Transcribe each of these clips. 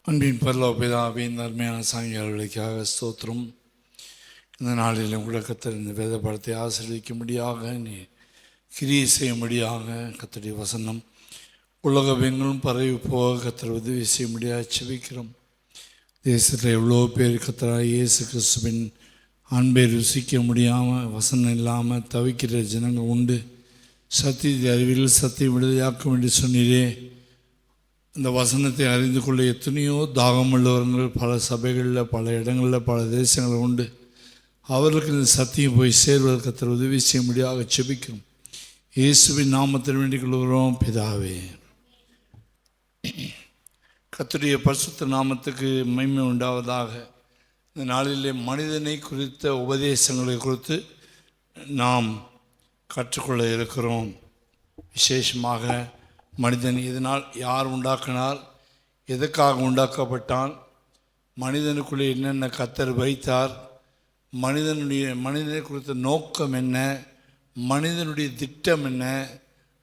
அன்பின் பரலோக பிதாவே, இந்த அருமையான சாயங்காலங்களுக்காக ஸ்தோத்திரம். இந்த நாளில் கூட கர்த்தர் இந்த வேத பாடத்தை ஆசீர்வதிக்கும்படியாக, நீ கிரியை செய்யும்படியாக கர்த்தருடைய வசனம் உலகமெங்கிலும் பரவி போக கர்த்தர் உதவி செய்யும்படியாக செபிக்கிறோம். தேசத்தில் எவ்வளோ பேர் கர்த்தராகிய இயேசு கிறிஸ்துவின் அன்பை ருசிக்க முடியாமல் வசனம் இல்லாமல் தவிக்கிற ஜனங்கள் உண்டு. சத்தியத்தை அறிவில் சத்தியம் விடுதலையாக்கும் என்று சொன்னீரே. இந்த வசனத்தை அறிந்து கொள்ள எத்தனையோ தாகமுள்ளவர்கள் பல சபைகளில், பல இடங்களில், பல தேசங்களில் உண்டு. அவர்களுக்கு இந்த சத்தியம் போய் சேர்வதற்கு கர்த்தர் உதவி செய்யும்படியாக செபிக்கிறோம். இயேசுவின் நாமத்தில் வேண்டிக் கொள்கிறோம் பிதாவே. கர்த்தருடைய பரிசுத்த நாமத்துக்கு மகிமை உண்டாவதாக. இந்த நாளிலே மனிதனை குறித்த உபதேசங்களை குறித்து நாம் கற்றுக்கொள்ள இருக்கிறோம். விசேஷமாக மனிதன் இதனால் யார் உண்டாக்கினார், எதற்காக உண்டாக்கப்பட்டான், மனிதனுக்குள்ளே என்னென்ன கர்த்தர் வைத்தார், மனிதனை குறித்த நோக்கம் என்ன, மனிதனுடைய திட்டம் என்ன,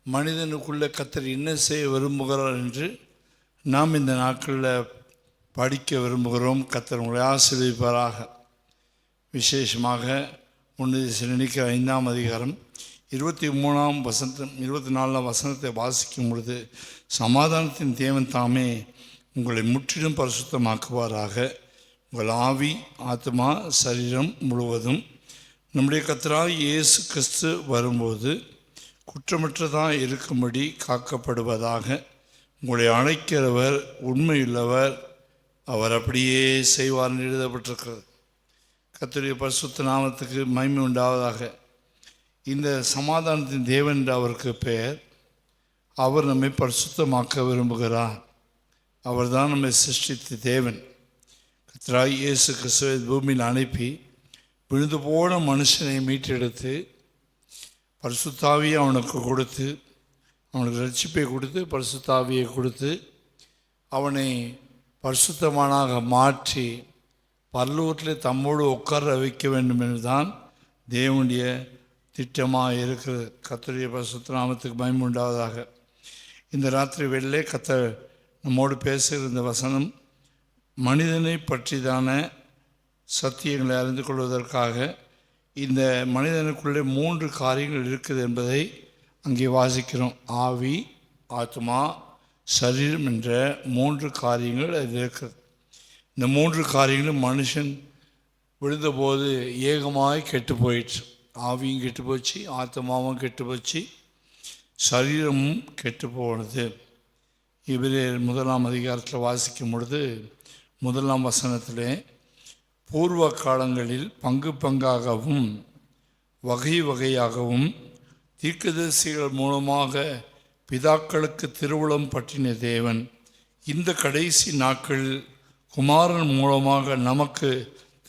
மனிதனுக்குள்ளே கர்த்தர் என்ன செய்ய விரும்புகிறார் என்று நாம் இந்த நாட்களில் படிக்க விரும்புகிறோம். கர்த்தர் உங்களை ஆசீர்வதிப்பாராக. விசேஷமாக 1 தெசலோனிக்கேயர் 5ஆம் அதிகாரம் 23ஆம் வசனம் 24ஆம் வசனத்தை வாசிக்கும் பொழுது, சமாதானத்தின் தேவன் தாமே உங்களை முற்றிலும் பரிசுத்தமாக்குவாராக. உங்கள் ஆவி, ஆத்மா, சரீரம் முழுவதும் நம்முடைய கர்த்தராகிய இயேசு கிறிஸ்து வரும்போது குற்றமற்றதாக இருக்கும்படி காக்கப்படுவதாக. உங்களை அழைக்கிறவர் உண்மையுள்ளவர், அவர் அப்படியே செய்வார் என்று எழுதப்பட்டிருக்கிறது. கர்த்தருடைய பரிசுத்த நாமத்துக்கு மகிமை உண்டாவதாக. இந்த சமாதானத்தின் தேவன் என்று அவருக்கு பெயர். அவர் நம்மை பரிசுத்தமாக்க விரும்புகிறார். அவர் தான் நம்மை சிருஷ்டித்த தேவன். கர்த்தராகிய இயேசு கிறிஸ்துவை பூமியில் அனுப்பி விழுந்து போன மனுஷனை மீட்டெடுத்து பரிசுத்தாவியை அவனுக்கு கொடுத்து, அவனுக்கு ரட்சிப்பை கொடுத்து, பரிசுத்தாவியை கொடுத்து, அவனை பரிசுத்தமானாக மாற்றி பரலோகத்தில் தம்மோடு உட்கார வைக்க வேண்டும் என்று தான் தேவனுடைய திட்டமாக இருக்கிறது. கர்த்தருடைய பரிசுத்த நாமத்துக்கு மகிமை உண்டாவதாக. இந்த ராத்திரி வேளையிலே கர்த்தர் நம்மோடு பேசுகிற இந்த வசனம் மனிதனை பற்றிதான சத்தியங்களை அறிந்து கொள்வதற்காக. இந்த மனிதனுக்குள்ளே 3 காரியங்கள் இருக்குது என்பதை அங்கே வாசிக்கிறோம். ஆவி, ஆத்மா, சரீரம் என்ற 3 காரியங்கள் அது இருக்கிறது. இந்த 3 காரியங்களும் மனுஷன் விழுந்தபோது ஏகமாய் கெட்டு போயிடுச்சு. ஆவியும் கெட்டு போச்சு, ஆத்மாவும் கெட்டு போச்சு, சரீரமும் கெட்டு போனது. எபிரேயர் 1ஆம் அதிகாரத்தில் வாசிக்கும் பொழுது 1ஆம் வசனத்திலே, பூர்வ காலங்களில் பங்கு பங்காகவும் வகை வகையாகவும் தீர்க்கதரிசிகள் மூலமாக பிதாக்களுக்கு திருவுளம் பற்றின தேவன் இந்த கடைசி நாட்களில் குமாரன் மூலமாக நமக்கு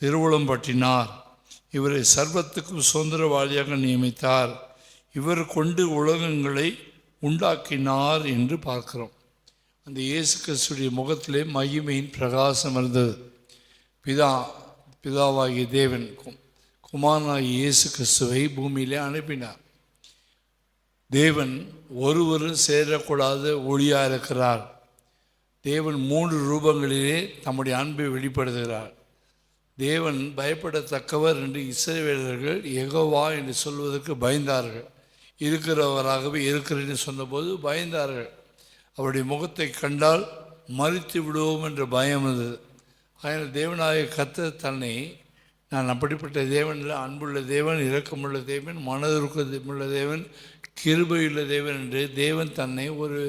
திருவுளம் பற்றினார். இவரை சர்வத்துக்கும் சுதந்திரவாளியாக நியமித்தார். இவர் கொண்டு உலகங்களை உண்டாக்கினார் என்று பார்க்கிறோம். அந்த இயேசு கிறிஸ்துடைய முகத்திலே மகிமையின் பிரகாசம் இருந்தது. பிதாவாகிய தேவன் குமாரனாகிய இயேசு கிறிஸ்துவை பூமியிலே அனுப்பினார். தேவன் ஒருவரும் சேரக்கூடாத ஒளியாக இருக்கிறார். தேவன் 3 ரூபங்களிலே தம்முடைய அன்பை வெளிப்படுத்துகிறார். தேவன் பயப்படத்தக்கவர் என்று இஸ்ரவேலர்கள் யெகோவா என்று சொல்வதற்கு பயந்தார்கள். இருக்கிறவராகவே இருக்கிறேன்னு சொன்னபோது பயந்தார்கள். அவருடைய முகத்தை கண்டால் மறித்து விடுவோம் என்ற பயம் இருந்தது. அதனால் தேவனாகிய கர்த்தர் தன்னை, நான் அப்படிப்பட்ட தேவனில் அன்புள்ள தேவன், இரக்கமுள்ள தேவன், மனதிற்குள்ள தேவன், கிருபையுள்ள தேவன் என்று தேவன் தன்னை ஒரு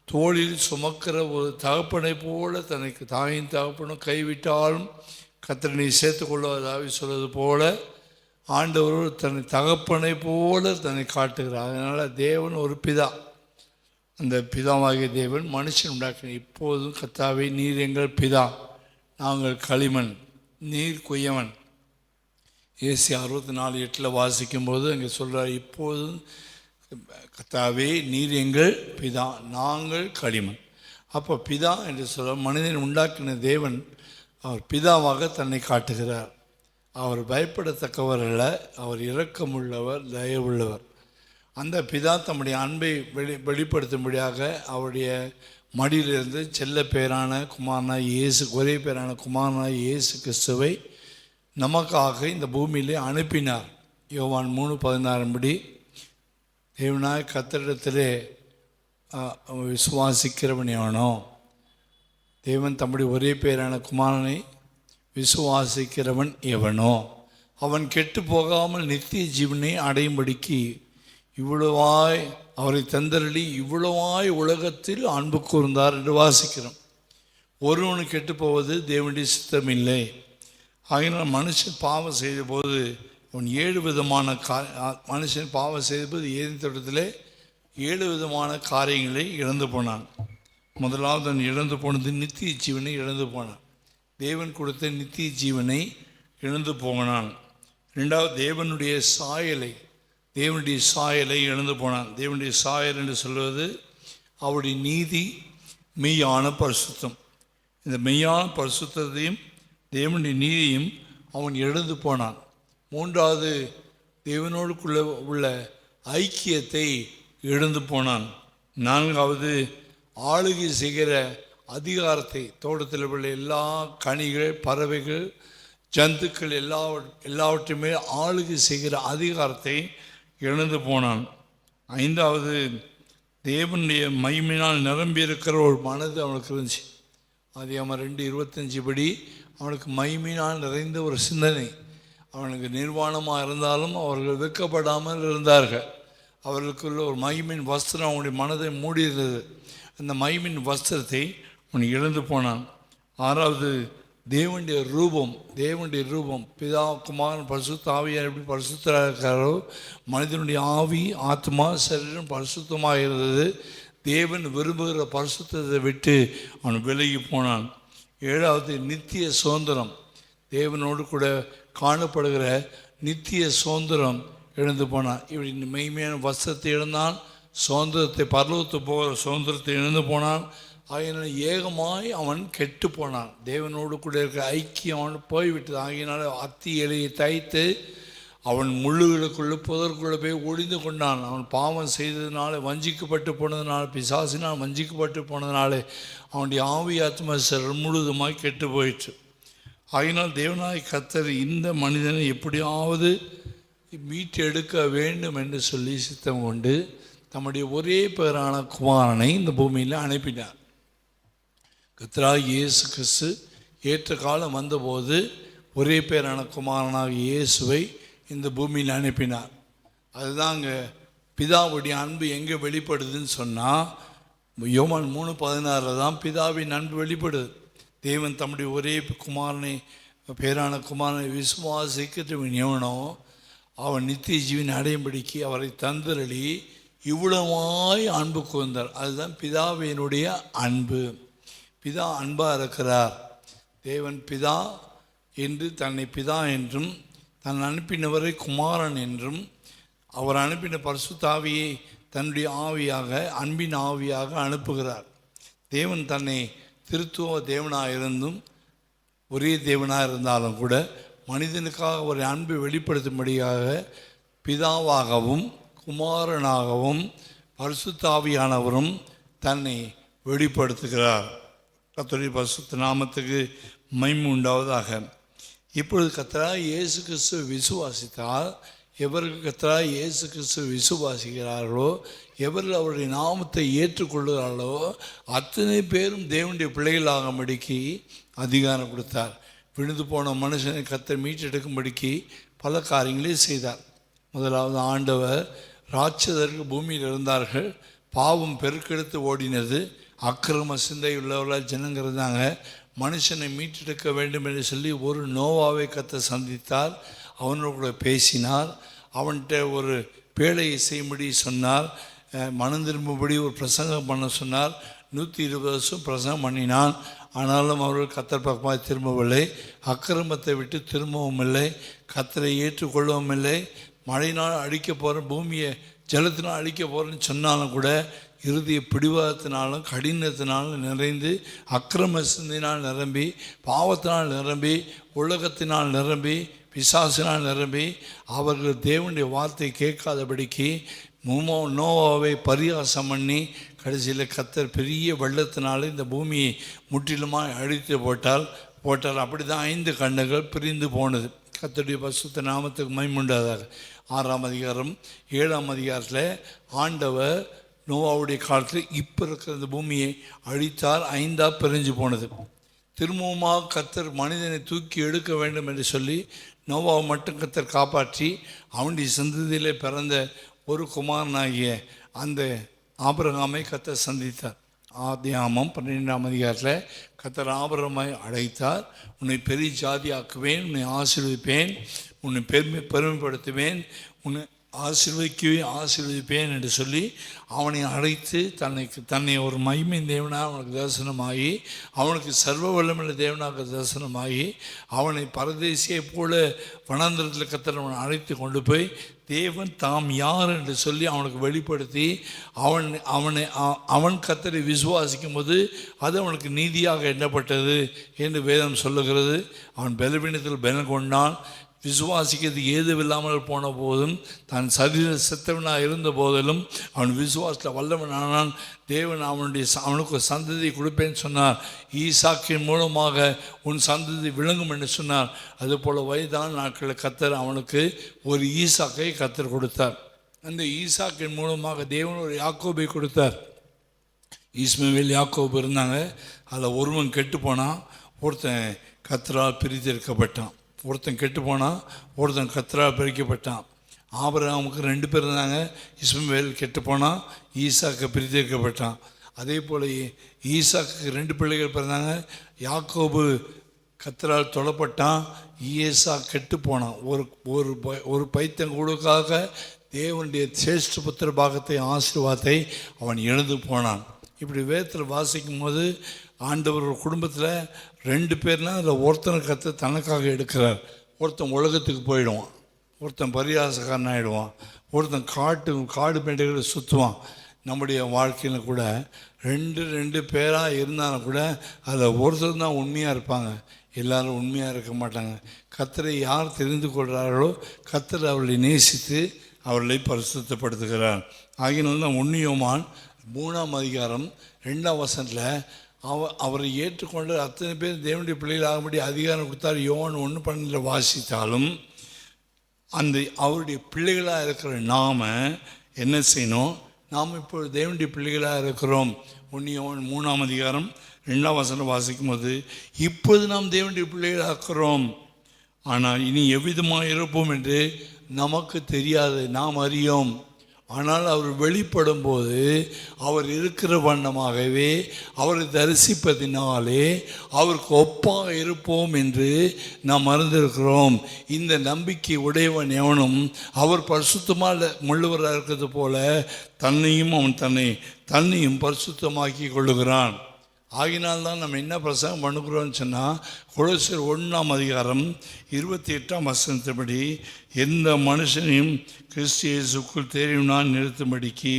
தோளில் சுமக்கிற ஒரு தகப்பனை போல, தனக்கு தாயின் தகப்பனும் கைவிட்டாலும் கர்த்தரை சேர்த்துக்கொள்வதாகவே சொல்வது போல ஆண்டவர் தன்னை தகப்பனை போல தன்னை காட்டுகிறார். அதனால் தேவன் ஒரு பிதா. அந்த பிதாவாகிய தேவன் மனுஷன் உண்டாக்கின. இப்போதும் கர்த்தாவே, நீர் எங்கள் பிதா, நாங்கள் களிமண், நீர் குயவன். ஏசி 64:8 வாசிக்கும்போது அங்கே சொல்கிறார், இப்போதும் கர்த்தாவே நீர் எங்கள் பிதா, நாங்கள் களிமண். அப்போ பிதா என்று சொல்ல மனிதன் உண்டாக்கின தேவன் அவர் பிதாவாக தன்னை காட்டுகிறார். அவர் பயப்படத்தக்கவர் அல்ல, அவர் இரக்கமுள்ளவர், தயவுள்ளவர். அந்த பிதா தம்முடைய அன்பை வெளிப்படுத்தும்படியாக அவருடைய மடியிலிருந்து செல்ல பேரான குமாரனாய் இயேசு, ஒரே பேரான குமாரனாய் இயேசு கிறிஸ்துவை நமக்காக இந்த பூமியிலே அனுப்பினார். யோவான் 3:16 படி தேவனாய் கர்த்தரிடத்திலே விசுவாசிக்கிறவன் எவனோ, தேவன் தம்முடைய ஒரே பேரான குமாரனை விசுவாசிக்கிறவன் எவனோ அவன் கெட்டு போகாமல் நித்திய ஜீவனை அடையும்படிக்கு இவ்வளவாய் அவரை தந்தரளி இவ்வளவாய் உலகத்தில் அன்பு கூர்ந்தார் என்று வாசிக்கிறோம். ஒருவனு கெட்டு போவது தேவனுடைய சித்தம் இல்லை. ஆகினால் மனுஷன் பாவம் செய்த போது அவன் 7 விதமான மனுஷன் பாவம் செய்தபோது ஏதேன் தோட்டத்திலே 7 விதமான காரியங்களை இழந்து போனான். முதலாவது அவன் இழந்து போனது நித்திய ஜீவனை இழந்து போனான். தேவன் கொடுத்த நித்திய ஜீவனை இழந்து போனான். ரெண்டாவது தேவனுடைய சாயலை இழந்து போனான். தேவனுடைய சாயல் என்று சொல்வது அவருடைய நீதி, மெய்யான பரிசுத்தம். இந்த மெய்யான பரிசுத்தையும் தேவனுடைய நீதியும் அவன் இழந்து போனான். மூன்றாவது தேவனோடுக்குள்ள உள்ள ஐக்கியத்தை இழந்து போனான். நான்காவது ஆளுகை செய்கிற அதிகாரத்தை, தோட்டத்தில் உள்ள எல்லா கனிகள், பறவைகள், ஜந்துக்கள் எல்லாவற்றையுமே ஆளுகை செய்கிற அதிகாரத்தை இழந்து போனான். ஐந்தாவது தேவனுடைய மகிமையினால் நிரம்பி இருக்கிற ஒரு மனது அவனுக்கு இருந்துச்சு. அது அவன் 2:25 படி அவனுக்கு மகிமையினால் நிறைந்த ஒரு சிந்தனை. அவனுக்கு நிர்வாணமாக இருந்தாலும் அவர்கள் வெட்கப்படாமல் இருந்தார்கள். அவர்களுக்குள்ள ஒரு மகிமின் வஸ்திரம் அவனுடைய மனதை மூடியிருந்தது. அந்த மகிமின் வஸ்திரத்தை அவன் இழந்து போனான். ஆறாவது தேவனுடைய ரூபம், பிதா, குமாரன், பரிசுத்த ஆவியார் எப்படி பரிசுத்தராக இருக்காரோ மனிதனுடைய ஆவி, ஆத்மா, சரீரம் பரிசுத்தமாக இருந்தது. தேவன் விரும்புகிற பரிசுத்தத்தை விட்டு அவன் விலகி போனான். ஏழாவது நித்திய சுதந்திரம், தேவனோடு கூட காணப்படுகிற நித்திய சுதந்திரம் இழந்து போனான். இப்படி மெய்மையான வஸ்திரத்தை இழந்தான், சுதந்திரத்தை, பரலோகத்து போகிற சுதந்திரத்தை இழந்து போனான். ஆகையினால் ஏகமாய் அவன் கெட்டு போனான். தேவனோடு கூட இருக்கிற ஐக்கியம் அவன் போய்விட்டது. ஆகையினால் அத்தி இலையை தைத்து அவன் முள்ளுகளுக்குள்ளே புதற்குள்ளே போய் ஒளிந்து கொண்டான். அவன் பாவம் செய்ததுனால, வஞ்சிக்கப்பட்டு போனதுனால, பிசாசினால் வஞ்சிக்கப்பட்டு போனதுனால அவனுடைய ஆவி, ஆத்மா, சரீரம் முழுதுமாய் கெட்டு போயிற்று. ஆகினால் தேவனாய் கர்த்தர் இந்த மனிதனை எப்படியாவது மீட்டெடுக்க வேண்டும் என்று சொல்லி சித்தம் கொண்டு தம்முடைய ஒரே பேரான குமாரனை இந்த பூமியில் அனுப்பினார். கர்த்தராகிய இயேசு கிறிஸ்து ஏற்ற காலம் வந்தபோது ஒரே பேரான குமாரனாக இயேசுவை இந்த பூமியில் அனுப்பினார். அதுதான் அங்கே பிதாவுடைய அன்பு எங்கே வெளிப்படுதுன்னு சொன்னால் யோவான் 3:16 தான் பிதாவின் அன்பு வெளிப்படுது. தேவன் தம்முடைய ஒரே பேரான குமாரனை விசுவாசிக்கிறவன் எவனோ அவன் நித்திய ஜீவனை அடையும்படிக்கு அவரை தந்தரளி இவ்வளவாய் அன்பு கூர்ந்தார். அதுதான் பிதாவினுடைய அன்பு. பிதா அன்பாக இருக்கிறார். தேவன் பிதா என்று தன்னை பிதா என்றும் தன் அனுப்பினவரை குமாரன் என்றும் அவர் அனுப்பின பரிசுத்த ஆவியை தன்னுடைய ஆவியாக, அன்பின் ஆவியாக அனுப்புகிறார். தேவன் தன்னை திருத்துவ தேவனாக இருந்தும் ஒரே தேவனாக இருந்தாலும் கூட மனிதனுக்காக ஒரு அன்பை வெளிப்படுத்தும்படியாக பிதாவாகவும் குமாரனாகவும் பரிசுத்த ஆவியானவரும் தன்னை வெளிப்படுத்துகிறார். கர்த்தருடைய பரிசுத்த நாமத்துக்கு மகிமை உண்டாவதாக. இப்பொழுது கர்த்தராகிய இயேசு கிறிஸ்துவை விசுவாசித்தால், எவர்கள் கர்த்தராகிய இயேசு கிறிஸ்துவை விசுவாசிக்கிறார்களோ, எவர்கள் அவருடைய நாமத்தை ஏற்றுக்கொள்கிறார்களோ அத்தனை பேரும் தேவனுடைய பிள்ளைகளாகும்படிக்கு அதிகாரம் கொடுத்தார். விழுந்து போன மனுஷனை கர்த்தர் மீட்டெடுக்கும்படிக்கு பல காரியங்களை செய்தார். முதலாவது ஆண்டவர், ராட்சதர்கள் பூமியில் இருந்தார்கள், பாவம் பெருக்கெடுத்து ஓடினது, அக்கிரம சிந்தை உள்ளவர்களாக ஜனங்கள் இருந்தாங்க. மனுஷனை மீட்டெடுக்க வேண்டும் என்று சொல்லி ஒரு நோவாவை கர்த்தர் சந்தித்தார். அவனோடு கூட பேசினார். அவன்கிட்ட ஒரு பேழையை செய்யும்படி சொன்னார். மனம் திரும்பும்படி ஒரு பிரசங்கம் பண்ண சொன்னார். 120 வருஷம் பிரசங்கம் பண்ணினான். ஆனாலும் அவர்கள் கர்த்தர் பக்கமாக திரும்பவில்லை. அக்கிரமத்தை விட்டு திரும்பவும் இல்லை, கர்த்தரை ஏற்றுக்கொள்ளவும் இல்லை. மழையினால் அழிக்க போகிறேன், பூமியை ஜலத்தினால் அழிக்க போகிறேன்னு சொன்னாலும் கூட இறுதிய பிடிவாதத்தினாலும் கடினத்தினாலும் நிறைந்து, அக்கிரம சிந்தினால் நிரம்பி, பாவத்தினால் நிரம்பி, உலகத்தினால் நிரம்பி, பிசாசினால் நிரம்பி, அவர்கள் தேவனுடைய வார்த்தை கேட்காதபடிக்கு நோவாவை பரியாசம் பண்ணி கடைசியில் கர்த்தர் பெரிய வெள்ளத்தினால இந்த பூமியை முற்றிலுமாக அழித்து போட்டார். அப்படி தான் 5 கண்டங்கள் பிரிந்து போனது. கர்த்தருடைய பரிசுத்த நாமத்துக்கு மகிமையுண்டாதாக. 6ஆம் அதிகாரம் 7ஆம் அதிகாரத்தில் ஆண்டவர் நோவாவுடைய காலத்தில் இப்போ இருக்கிற இந்த பூமியை அழித்தார். 5ஆக பிரிஞ்சு போனது. திரும்பவுமாக கர்த்தர் மனிதனை தூக்கி எடுக்க வேண்டும் என்று சொல்லி நோவாவை மட்டும் கர்த்தர் காப்பாற்றி அவனுடைய சந்ததியிலே பிறந்த ஒரு குமாரனாகிய அந்த ஆபிரகாமை கர்த்தர் சந்தித்தார். ஆதியாகமம் 12ஆம் அதிகாரத்தில் கர்த்தர் ஆபிரகாமை அழைத்தார். உன்னை பெரிய ஜாதி ஆக்குவேன், உன்னை ஆசீர்வதிப்பேன், உன்னை பெருமைப்படுத்துவேன், உன்னை ஆசீர்வதிப்பேன் என்று சொல்லி அவனை அழைத்து தன்னை ஒரு மகிமை தேவனாக அவனுக்கு தரிசனமாகி, அவனுக்கு சர்வ வல்லமையுள்ள தேவனாக தரிசனமாகி, அவனை பரதேசியை போல வனாந்திரத்தில் கர்த்தர் அவனை அழைத்து கொண்டு போய் தேவன் தாம் யார் என்று சொல்லி அவனுக்கு வெளிப்படுத்தி அவன் கர்த்தரை விசுவாசிக்கும் போது அது அவனுக்கு நீதியாக எண்ணப்பட்டது என்று வேதம் சொல்லுகிறது. அவன் பலவீனத்தில் பலன் கொண்டான். விசுவாசிக்கிறது ஏதுவில்லாமல் போன போதும் தான் சரீர செத்தவனாக இருந்த போதிலும் அவன் விசுவாசத்தில் வல்லவனானான். தேவன் அவனுக்கு ஒரு சந்ததியை கொடுப்பேன்னு சொன்னார். ஈசாக்கின் மூலமாக உன் சந்ததி விளங்கும் என்று சொன்னார். அதுபோல் வயதான நாட்களில் கர்த்தர் அவனுக்கு ஒரு ஈசாக்கை கர்த்தர் கொடுத்தார். அந்த ஈசாக்கின் மூலமாக தேவன் ஒரு யாக்கோபை கொடுத்தார். இஸ்மவேல் யாக்கோபு இருந்தாங்க. அதில் ஒருவன் கெட்டு போனான், ஒருத்தன் கர்த்தரால் பிரித்தெடுக்கப்பட்டான். ஒருத்தன் கெட்டு போனான், ஒருத்தன் கர்த்தரால் பிரிக்கப்பட்டான். ஆபிரகாமுக்கு 2 பேர் இருந்தாங்க. இஸ்மவேல் கெட்டு போனான், ஈசாக்கு பிரித்தெடுக்கப்பட்டான். அதே போல் ஈசாக்கு 2 பிள்ளைகள் பிறந்தாங்க. யாக்கோபு கர்த்தரால் தொடப்பட்டான், ஈசா கெட்டு போனான். ஒரு பைத்தங்கூடுக்காக தேவனுடைய சேஷ்ட புத்திர பாகத்தை ஆசீர்வாதத்தை அவன் இழந்து போனான். இப்படி வேதத்தில் வாசிக்கும் போது ஆண்டவர் ஒரு குடும்பத்தில் 2 பேர்னால் அதில் ஒருத்தனை கர்த்தர் தனக்காக எடுக்கிறார். ஒருத்தன் உலகத்துக்கு போயிடுவான், ஒருத்தன் பரியாசக்காரன் ஆகிடுவான், ஒருத்தன் காடு மேடைகளை சுற்றுவான். நம்முடைய வாழ்க்கையில் கூட 2 பேராக இருந்தாலும் கூட அதில் ஒருத்தர் தான் உண்மையாக இருப்பாங்க. எல்லாரும் உண்மையாக இருக்க மாட்டாங்க. கர்த்தரை யார் தெரிந்து கொள்கிறார்களோ கர்த்தர் அவர்களை நேசித்து அவர்களை பரிசுத்தப்படுத்துகிறார். ஆகினால் தான் 1 யோவான் 3ஆம் அதிகாரம் 2ஆம் வசனத்தில் அவரை ஏற்றுக்கொண்டு அத்தனை பேர் தேவனுடைய பிள்ளைகள் ஆகும்படி அதிகாரம் கொடுத்தார். யோவான் 1:12 வாசித்தாலும் அவருடைய பிள்ளைகளாக இருக்கிற நாம் என்ன செய்யணும்? நாம் இப்போ தேவனுடைய பிள்ளைகளாக இருக்கிறோம். 1 யோவான் 3ஆம் அதிகாரம் 2ஆம் வசனம் வாசிக்கும் போது இப்போது நாம் தேவனுடைய பிள்ளைகளாக இருக்கிறோம், ஆனால் இனி எவ்விதமாக இருப்போம் என்று நமக்கு தெரியாது, நாம் அறியோம். ஆனால் அவர் வெளிப்படும் போது அவர் இருக்கிற வண்ணமாகவே அவரை தரிசிப்பதினாலே அவருக்கு ஒப்பாக இருப்போம் என்று நாம் மறந்திருக்கிறோம். இந்த நம்பிக்கை உடையவன் எவனும் அவர் பரிசுத்தமாக முள்ளுவராக இருக்கிறது போல தன்னையும் பரிசுத்தமாக்கி கொள்ளுகிறான். ஆகினால்தான் நம்ம என்ன பிரசங்கம் பண்ணுகிறோம்னு சொன்னால், கொலோசியர் 1ஆம் அதிகாரம் 28ஆம் வசனத்தின்படி எந்த மனுஷனையும் கிறிஸ்து இயேசுக்குள் தெரியும் நான் நிறுத்தும்படிக்கு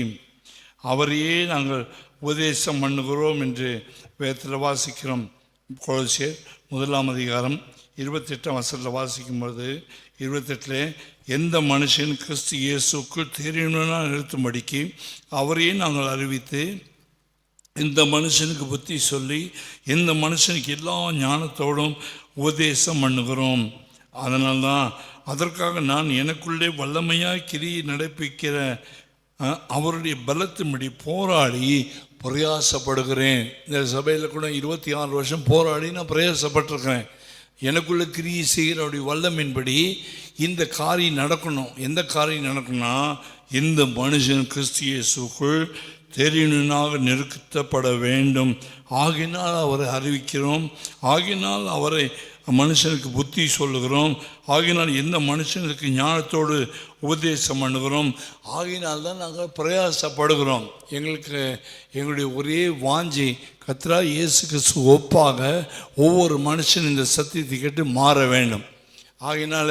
அவரையே நாங்கள் உபதேசம் பண்ணுகிறோம் என்று வேதத்தில் வாசிக்கிறோம். கொலோசியர் 1ஆம் அதிகாரம் 28ஆம் வசனத்தில் வாசிக்கும்போது 28 எந்த மனுஷன் கிறிஸ்து இயேசுக்குள் தெரியணும்னா நிறுத்தும்படிக்கு அவரையே நாங்கள் அறிவித்து இந்த மனுஷனுக்கு புத்தி சொல்லி இந்த மனுஷனுக்கு எல்லா ஞானத்தோடும் உபதேசம் பண்ணுகிறோம். அதனால்தான் அதற்காக நான் எனக்குள்ளே வல்லமையாக கிரியை நடப்பிக்கிற அவருடைய பலத்தின்படி போராடி பிரயாசப்படுகிறேன். இந்த சபையில் கூட 26 வருஷம் போராடி நான் பிரயாசப்பட்டிருக்கிறேன். எனக்குள்ள கிரியை செய்கிற அவருடைய வல்லமின்படி இந்த காரியம் நடக்கணும். எந்த காரியம் நடக்கணும்னா, இந்த மனுஷன் கிறிஸ்து இயேசுக்குள் தெரியணுனாக நிறுத்தப்பட வேண்டும். ஆகினால் அவரை அறிவிக்கிறோம், ஆகினால் அவரை மனுஷனுக்கு புத்தி சொல்லுகிறோம், ஆகினால் எந்த மனுஷனுக்கு ஞானத்தோடு உபதேசம் பண்ணுகிறோம், ஆகினால் தான் நாங்கள் பிரயாசப்படுகிறோம். எங்களுடைய ஒரே வாஞ்சி கர்த்தராகிய இயேசு கிறிஸ்து ஒப்பாக ஒவ்வொரு மனுஷன் இந்த சத்தியத்தை கேட்டு மாற வேண்டும். ஆகினால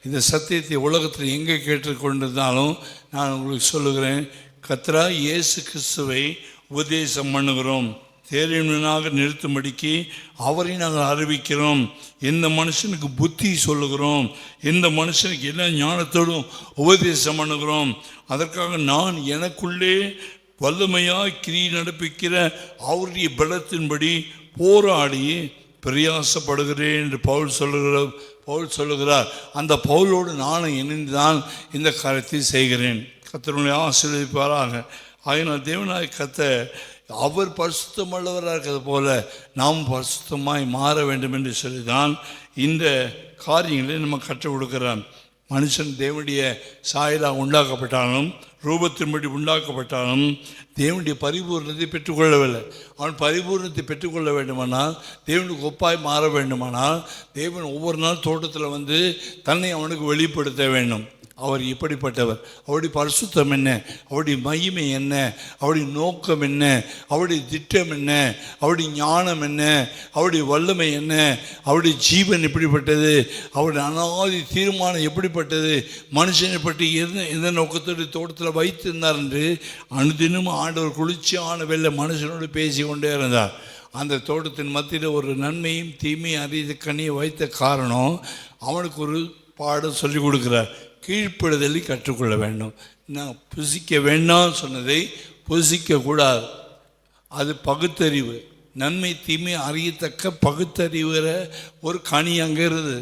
இந்த சத்தியத்தை உலகத்தில் எங்கே கேட்டுக்கொண்டிருந்தாலும் நான் உங்களுக்கு சொல்லுகிறேன், கர்த்தராகிய இயேசு கிறிஸ்துவை உபதேசம் பண்ணுகிறோம். தேறினாக நிறுத்தும்படிக்கு அவரை நாங்கள் அறிவிக்கிறோம். எந்த மனுஷனுக்கு புத்தி சொல்லுகிறோம், எந்த மனுஷனுக்கு என்ன ஞானத்தோடும் உபதேசம் பண்ணுகிறோம். அதற்காக நான் எனக்குள்ளே வல்லமையாய் கிரியை நடப்பிக்கிற அவருடைய பலத்தின்படி போராடி பிரயாசப்படுகிறேன் என்று பவுல் சொல்லுகிறார். அந்த பவுலோடு நானும் இணைந்துதான் இந்த காரியத்தை செய்கிறேன். கர்த்தருடைய ஆசீர்வதிப்பாராக. ஆகினால் தேவனாய் கர்த்தர் அவர் பரிசுத்தமுள்ளவராக இருக்கிறது போல நாம் பரிசுத்தமாய் மாற வேண்டும் என்று சொல்லிதான் இந்த காரியங்களை நம்ம கற்றுக் கொடுக்கிறான். மனுஷன் தேவனுடைய சாயலாக உண்டாக்கப்பட்டாலும் ரூபத்தின்படி உண்டாக்கப்பட்டாலும் தேவனுடைய பரிபூர்ணத்தை பெற்றுக்கொள்ளவில்லை. அவன் பரிபூர்ணத்தை பெற்றுக்கொள்ள வேண்டுமானால், தேவனுக்கு ஒப்பாய் மாற வேண்டுமானால், தேவன் ஒவ்வொரு நாள் தோட்டத்தில் வந்து தன்னை அவனுக்கு வெளிப்படுத்த வேண்டும். அவர் எப்படிப்பட்டவர், அவருடைய பரிசுத்தம் என்ன, அவருடைய மகிமை என்ன, அவருடைய நோக்கம் என்ன, அவருடைய திட்டம் என்ன, அவருடைய ஞானம் என்ன, அவருடைய வல்லமை என்ன, அவருடைய ஜீவன் எப்படிப்பட்டது, அவருடைய அனாதி தீர்மானம் எப்படிப்பட்டது, மனுஷனை பற்றி எந்த நோக்கத்தோடு தோட்டத்தில் வைத்திருந்தார் என்று அனுதினம் ஆண்டவர் குளிர்ச்சியான வெள்ள மனுஷனோடு பேசி கொண்டே இருந்தார். அந்த தோட்டத்தின் மத்தியில் ஒரு நன்மையும் தீமையும் அறிந்த கனியை வைத்த காரணம் அவனுக்கு ஒரு பாடம் சொல்லிக் கொடுக்கிறார். கீழ்ப்படுதலை கற்றுக்கொள்ள வேண்டும். நான் புசிக்க வேண்டாம் சொன்னதை புசிக்கக்கூடாது. அது பகுத்தறிவு, நன்மை தீமை அறியத்தக்க பகுத்தறிவுகிற ஒரு கனி அங்கே இருந்தது.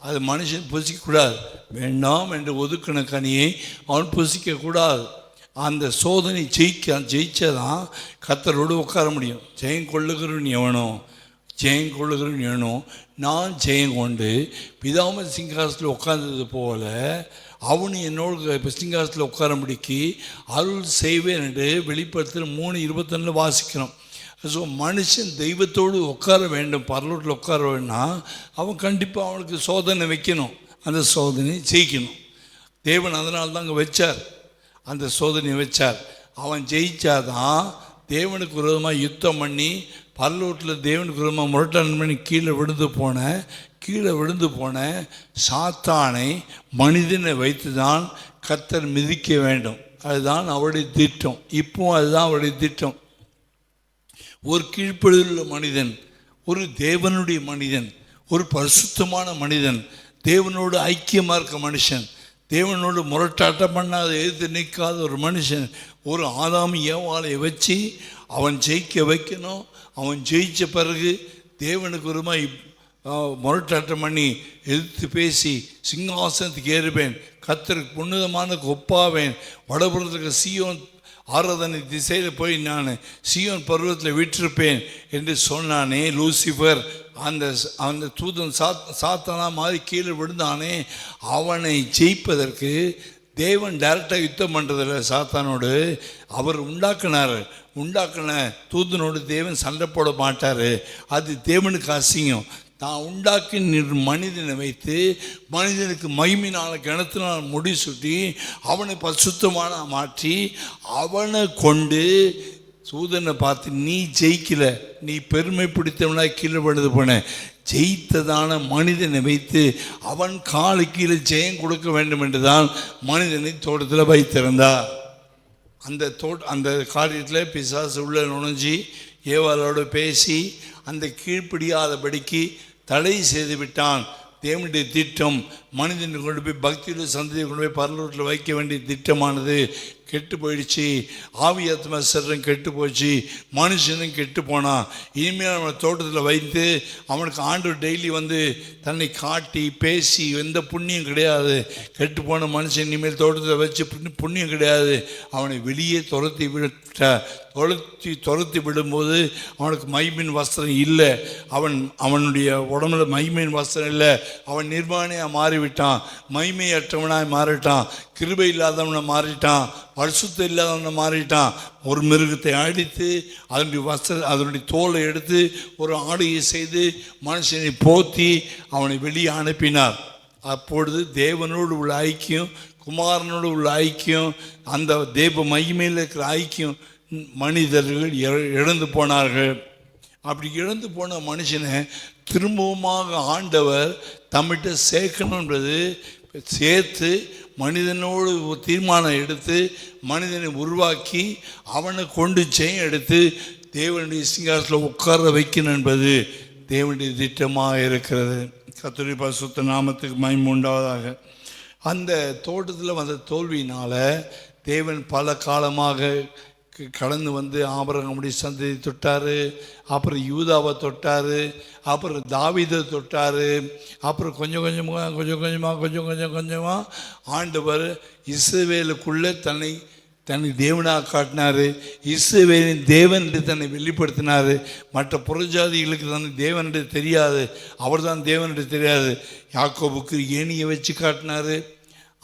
அது மனுஷன் புசிக்கக்கூடாது. வேண்டாம் என்று ஒதுக்கின கனியை அவன் புசிக்கக்கூடாது. அந்த சோதனை ஜெயிச்சதான் கர்த்தரோடு உட்கார முடியும். ஜெயம் கொள்ளுகிறவன் எவனோ, ஜெயம் கொள்ளுகிறவன் எவனோ, நான் ஜெயம் கொண்டு பிதாம சிங்காசனத்தில் உட்கார்ந்தது போல அவனு என்னோடு சிங்காசனத்தில் உட்காரம்படிக்கு அருள் செய்வேன் என்று வெளிப்படுத்தல் 3:21 வாசிக்கிறோம். ஸோ மனுஷன் தெய்வத்தோடு உட்கார வேண்டும், பரலோகத்தில் உட்கார வேணும்னா அவன் கண்டிப்பாக அவனுக்கு சோதனை வைக்கணும். அந்த சோதனை ஜெயிக்கணும். தேவன் அதனால்தான் அங்கே வச்சார், அந்த சோதனையை வச்சார். அவன் ஜெயிச்சாதான் தேவனுக்கு விரோதமாக யுத்தம் பண்ணி பரலோகத்தில் தேவனுக்கு விரோதமாக முரட்டான் பண்ணி கீழே விழுந்து போன சாத்தானை மனிதனை வைத்து தான் கர்த்தர் மிதிக்க வேண்டும். அதுதான் அவருடைய திட்டம். இப்போவும் அதுதான் அவருடைய திட்டம். ஒரு கீழ்ப்படியுள்ள மனிதன், ஒரு தேவனுடைய மனிதன், ஒரு பரிசுத்தமான மனிதன், தேவனோடு ஐக்கியமாக இருக்க மனுஷன், தேவனோடு முரட்டாட்டம் பண்ணாத எதிர்த்து நிற்காத ஒரு மனுஷன், ஒரு ஆதாம் ஏவாளை வச்சு அவன் ஜெயிக்க வைக்கணும். அவன் ஜெயித்த பிறகு தேவனுக்கு ஒருமாய் முரட்டாட்டம் பண்ணி எதிர்த்து பேசி சிங்காசனத்துக்கு ஏறுவேன், கர்த்தருக்கு புனிதமான ஒப்பாவேன், வடபுறத்துக்கு சீயோன் ஆராதனை திசையில் போய் நான் சீயோன் பருவத்தில் விட்டிருப்பேன் என்று சொன்னானே லூசிஃபர். அந்த தூதன் சாத்தானா மாதிரி கீழே விழுந்தானே, அவனை ஜெயிப்பதற்கு தேவன் டைரக்டாக யுத்தம் பண்ணுறதில்ல சாத்தானோடு. அவர் உண்டாக்கின தூதனோடு தேவன் சண்டை போட மாட்டார். அது தேவனுக்கு அசிங்கம். தான் உண்டாக்கி மனிதனை வைத்து மனிதனுக்கு மகிமையினால் கிணத்தினால் முடிசூட்டி அவனை பரிசுத்தமான மாற்றி அவனை கொண்டு சூதனை பார்த்து நீ ஜெயிக்கல, நீ பெருமை பிடித்தவனாக கீழே விழுந்து போன, ஜெயித்ததான மனிதனை வைத்து அவன் காலு கீழே ஜெயம் கொடுக்க வேண்டும் என்று தான் மனிதனை தோட்டத்தில் வைத்திருந்தார். அந்த காரியத்தில் பிசாசு உள்ள நுழைஞ்சி ஏவாளோடு பேசி அந்த கீழ்ப்படியாதபடிக்கு தடை செய்து விட்டான். தேவனுடைய திட்டம் மனிதனை கொண்டு போய் பக்தியுள்ள சந்ததியை கொண்டு போய் பரலோகத்தில் வைக்க வேண்டிய திட்டமானது கெட்டு போயிடுச்சு. ஆவியாத்மா சரீரம் கெட்டு போச்சு, மனுஷனும் கெட்டு போனான். இனிமேல் அவனை தோட்டத்தில் வைத்து அவனுக்கு ஆண்டவர் டெய்லி வந்து தன்னை காட்டி பேசி எந்த புண்ணியம் கிடையாது. கெட்டு போன மனுஷன் இனிமேல் தோட்டத்தில் வச்சு புண்ணியம் கிடையாது. அவனை வெளியே துரத்தி விடும்போது அவனுக்கு மகிமையின் வஸ்திரம் இல்லை, அவனுடைய உடம்புல மகிமையின் வஸ்திரம் இல்லை. அவன் நிர்வாணியாக மாறிவிட்டான், மகிமையற்றவனாய் மாறிட்டான், கிருபை இல்லாதவனை மாறிட்டான், பரிசுத்தம் இல்லாதவனை மாறிட்டான். ஒரு மிருகத்தை அடித்து அதனுடைய தோலை எடுத்து ஒரு ஆடையை செய்து மனுஷனை போத்தி அவனை வெளியே அனுப்பினார். அப்பொழுது தேவனோடு உள்ள ஐக்கியம், குமாரனோடு உள்ள ஐக்கியம், அந்த தேவ மகிமையில் இருக்கிற ஐக்கியம் மனிதர்கள் இழந்து போனார்கள். அப்படி இழந்து போன மனுஷனை திரும்பவுமாக ஆண்டவர் தம்மிட்ட சேர்க்கணுன்றது சேர்த்து மனிதனோடு தீர்மானம் எடுத்து மனிதனை உருவாக்கி அவனை கொண்டு ஜெயம் எடுத்து தேவனுடைய சிங்காசனத்தில் உட்கார வைக்கணும் என்பது தேவனுடைய திட்டமாக இருக்கிறது. கர்த்தருடைய பரிசுத்த நாமத்துக்கு மகிமை உண்டாவதாக. அந்த தோட்டத்தில் வந்த தோல்வியினால் தேவன் பல காலமாக கடந்து வந்து ஆபிரகாமுடைய சந்ததியை தொட்டார், அப்புறம் யூதாவை தொட்டார், அப்புறம் தாவீதை தொட்டார், அப்புறம் கொஞ்சம் கொஞ்சமாக ஆண்டவர் இஸ்ரவேலுக்குள்ளே தன்னை தேவனாக காட்டினார். இஸ்ரவேலின் தேவன் என்று தன்னை வெளிப்படுத்தினார். மற்ற புறஜாதிகளுக்கு தன்னை தேவன் என்று தெரியாது, அவர் தான் தேவன் என்று தெரியாது. யாக்கோபுக்கு ஏணியை வச்சு காட்டினார்.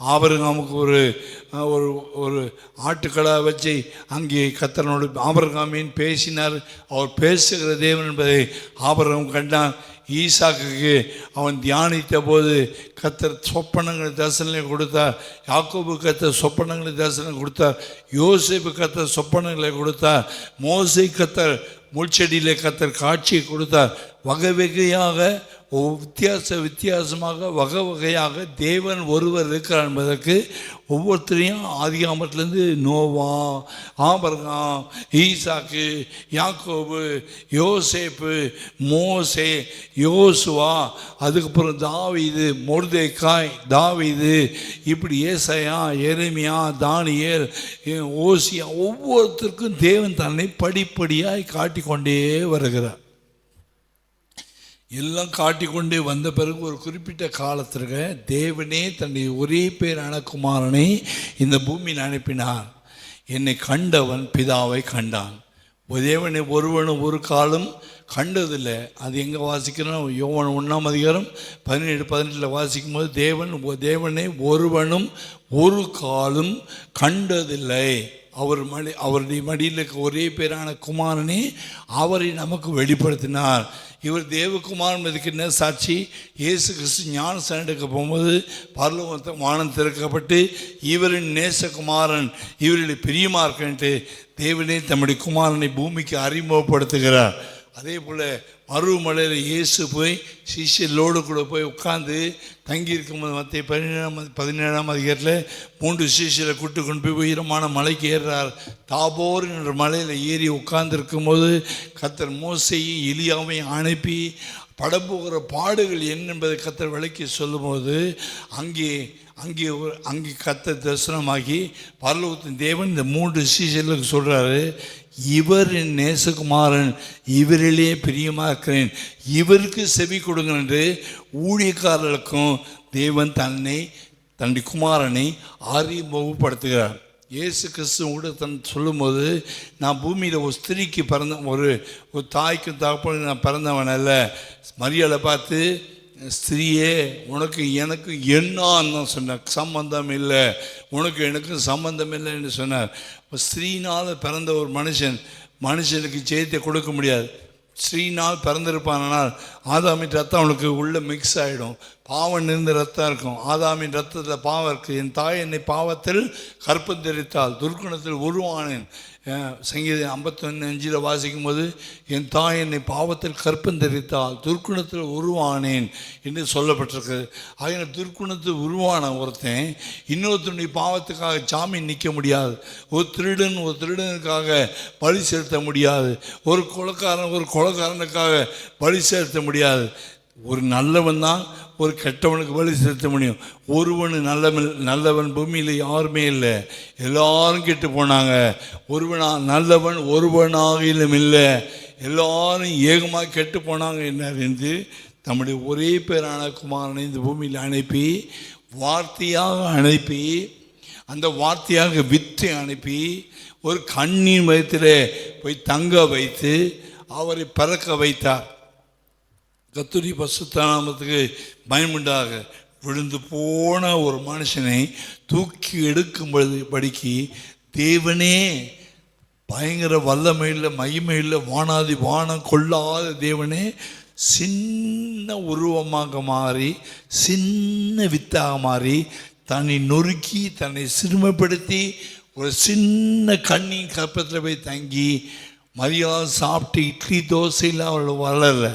ஆபிரகாமுக்கு ஒரு ஒரு ஆட்டுக்கடா வச்சு அங்கே கர்த்தரோடு ஆபிரகாமின் பேசினார். அவர் பேசுகிற தேவன் என்பதை ஆபிரகாம் கண்டான். ஈசாக்குக்கு அவன் தியானித்த போது கர்த்தர் சொப்பனங்களை தரிசனங்களை கொடுத்தார். யாக்கோபு கர்த்தர் சொப்பனங்களை தரிசனம் கொடுத்தார். யோசேப்பு கர்த்தர் சொப்பனங்களை கொடுத்தார். மோசே கர்த்தர் முள்செடியிலே கர்த்தர் காட்சியை கொடுத்தார். வகை வகையாக வித்தியாசமாக வகை வகையாக தேவன் ஒருவர் இருக்கிறார் என்பதற்கு ஒவ்வொருத்தரையும் ஆதிகாமத்திலேருந்து நோவா, ஆபிரகாம், ஈசாக்கு, யாக்கோபு, யோசேப்பு, மோசே, யோசுவா, அதுக்கப்புறம் தாவீது, மொர்தெக்காய், தாவீது, இப்படி ஏசாயா, எரேமியா, தானியேல், ஓசியா, ஒவ்வொருத்தருக்கும் தேவன் தன்னை படிப்படியாய் காட்டிக்கொண்டே வருகிறார். எல்லாம் காட்டிக்கொண்டே வந்த பிறகு ஒரு குறிப்பிட்ட காலத்திற்கு தேவனே தன்னுடைய ஒரே பேரான குமாரனை இந்த பூமியில் அனுப்பினார். என்னை கண்டவன் பிதாவை கண்டான். தேவனை ஒருவனும் ஒரு காலம் கண்டதில்லை. அது எங்கே வாசிக்கிறோம்? யோவான் 1:17-18 வாசிக்கும் போது தேவனை ஒருவனும் ஒரு காலம் கண்டதில்லை. அவருடைய மடியில் இருக்க ஒரே பேரான குமாரனே அவரை நமக்கு வெளிப்படுத்தினார். இவர் தேவகுமாரன் இதுக்கு என்ன சாட்சி? இயேசு கிறிஸ்து ஞானஸ்நானம் எடுக்க போகும்போது பரலோகத்தை வானம் திறக்கப்பட்டு இவரின் நேசகுமாரன் இவரில் பிரியமாக இருக்கன்ட்டு தேவனே தம்முடைய குமாரனை பூமிக்கு அறிமுகப்படுத்துகிறார். அதே போல் மருவமலையில் இயேசு போய் சிஷ்யர்களோடு கூட போய் உட்காந்து தங்கியிருக்கும்போது மத்திய 17ஆம் அதிகாரத்தில் 3 சிஷ்யரை கூட்டு கொண்டு போய் உயரமான மலைக்கு ஏறுறார். தாபோர் என்ற மலையில் ஏறி உட்கார்ந்துருக்கும் போது கர்த்தர் மோசேயையும் எலியாவையும் அனுப்பி படப்போகிற பாடுகள் என்ன என்பதை கர்த்தர் விளக்கி சொல்லும்போது அங்கே கர்த்தர் தரிசனமாகி பரலோகத்தின் தேவன் இந்த 3 சிஷ்யர்களுக்கு சொல்கிறாரு, இவர் என் நேசகுமாரன், இவரிலே பிரியமாக இருக்கிறேன், இவருக்கு செவி கொடுங்க என்று ஊழியக்காரர்களுக்கும் தேவன் தன்னுடைய குமாரனை அறிமுகப்படுத்துகிறார். இயேசு கிறிஸ்து கூட சொல்லும்போது, நான் பூமியில் ஒரு ஸ்திரீக்கு பிறந்த ஒரு தாய்க்கும் தகப்பனும் நான் பிறந்தவன் அல்ல. மரியாதை பார்த்து, ஸ்திரீயே உனக்கு எனக்கு என்ன சொன்னார், சம்பந்தம் இல்லை, உனக்கு எனக்கும் சம்பந்தம் இல்லை என்று சொன்னார். ஸ்திரீனால் பிறந்த ஒரு மனுஷனுக்கு ஜெயத்தை கொடுக்க முடியாது. ஸ்ரீனால் பிறந்திருப்பானால் ஆதாமின் ரத்தம் அவனுக்கு உள்ளே மிக்ஸ் ஆகிடும். பாவம் நிறைந்த ரத்தம் இருக்கும். ஆதாமின் ரத்தத்தில் பாவம் இருக்குது. என் தாய் என்னை பாவத்தில் கற்பம் தெரித்தாள், துர்க்குணத்தில் உருவானேன். சங்கீதம் 51:5 வாசிக்கும் போது, என் தாய் என்னை பாவத்தில் கற்பம் தெரித்தாள், துர்க்குணத்தில் உருவானேன் என்று சொல்லப்பட்டிருக்கு. ஆகிய துர்க்குணத்தில் உருவான ஒருத்தன் இன்னொருத்தனுடைய பாவத்துக்காக ஜாமீன் நிற்க முடியாது. ஒரு திருடனுக்காக பலி செலுத்த முடியாது. ஒரு கொலைக்காரனுக்காக பலி செலுத்த முடியாது. ஒரு நல்லவன் தான் ஒரு கெட்டவனுக்கு பலி செலுத்த முடியும். நல்லவன் பூமியில் யாருமே இல்லை, எல்லாரும் கெட்டு போனாங்க. நல்லவன் ஒருவனாகிலும் இல்லை, எல்லாரும் ஏகமாக கெட்டு போனாங்க. என்ன என்று தம்முடைய ஒரே பேரான குமாரனை இந்த பூமியில் அனுப்பி, அந்த வார்த்தையாக வித்தை அனுப்பி ஒரு கண்ணின் வயிற்றிலே போய் தங்க வைத்து அவரை பிறக்க வைத்தார். கர்த்தருடைய பரிசுத்த நாமத்துக்கு பயமுண்டாக. விழுந்து போன ஒரு மனுஷனை தூக்கி எடுக்கும்படிக்கு தேவனே பயங்கர வல்லமையில் மகிமையில் வானம் கொள்ளாத தேவனே சின்ன உருவமாக மாறி, சின்ன வித்தாக மாறி, தன்னை நொறுக்கி தன்னை சிறுமைப்படுத்தி ஒரு சின்ன கண்ணின் கற்பத்தில் போய் தங்கி மரியாதை சாப்பிட்டு இட்லி தோசையில் அவள் வளரலை.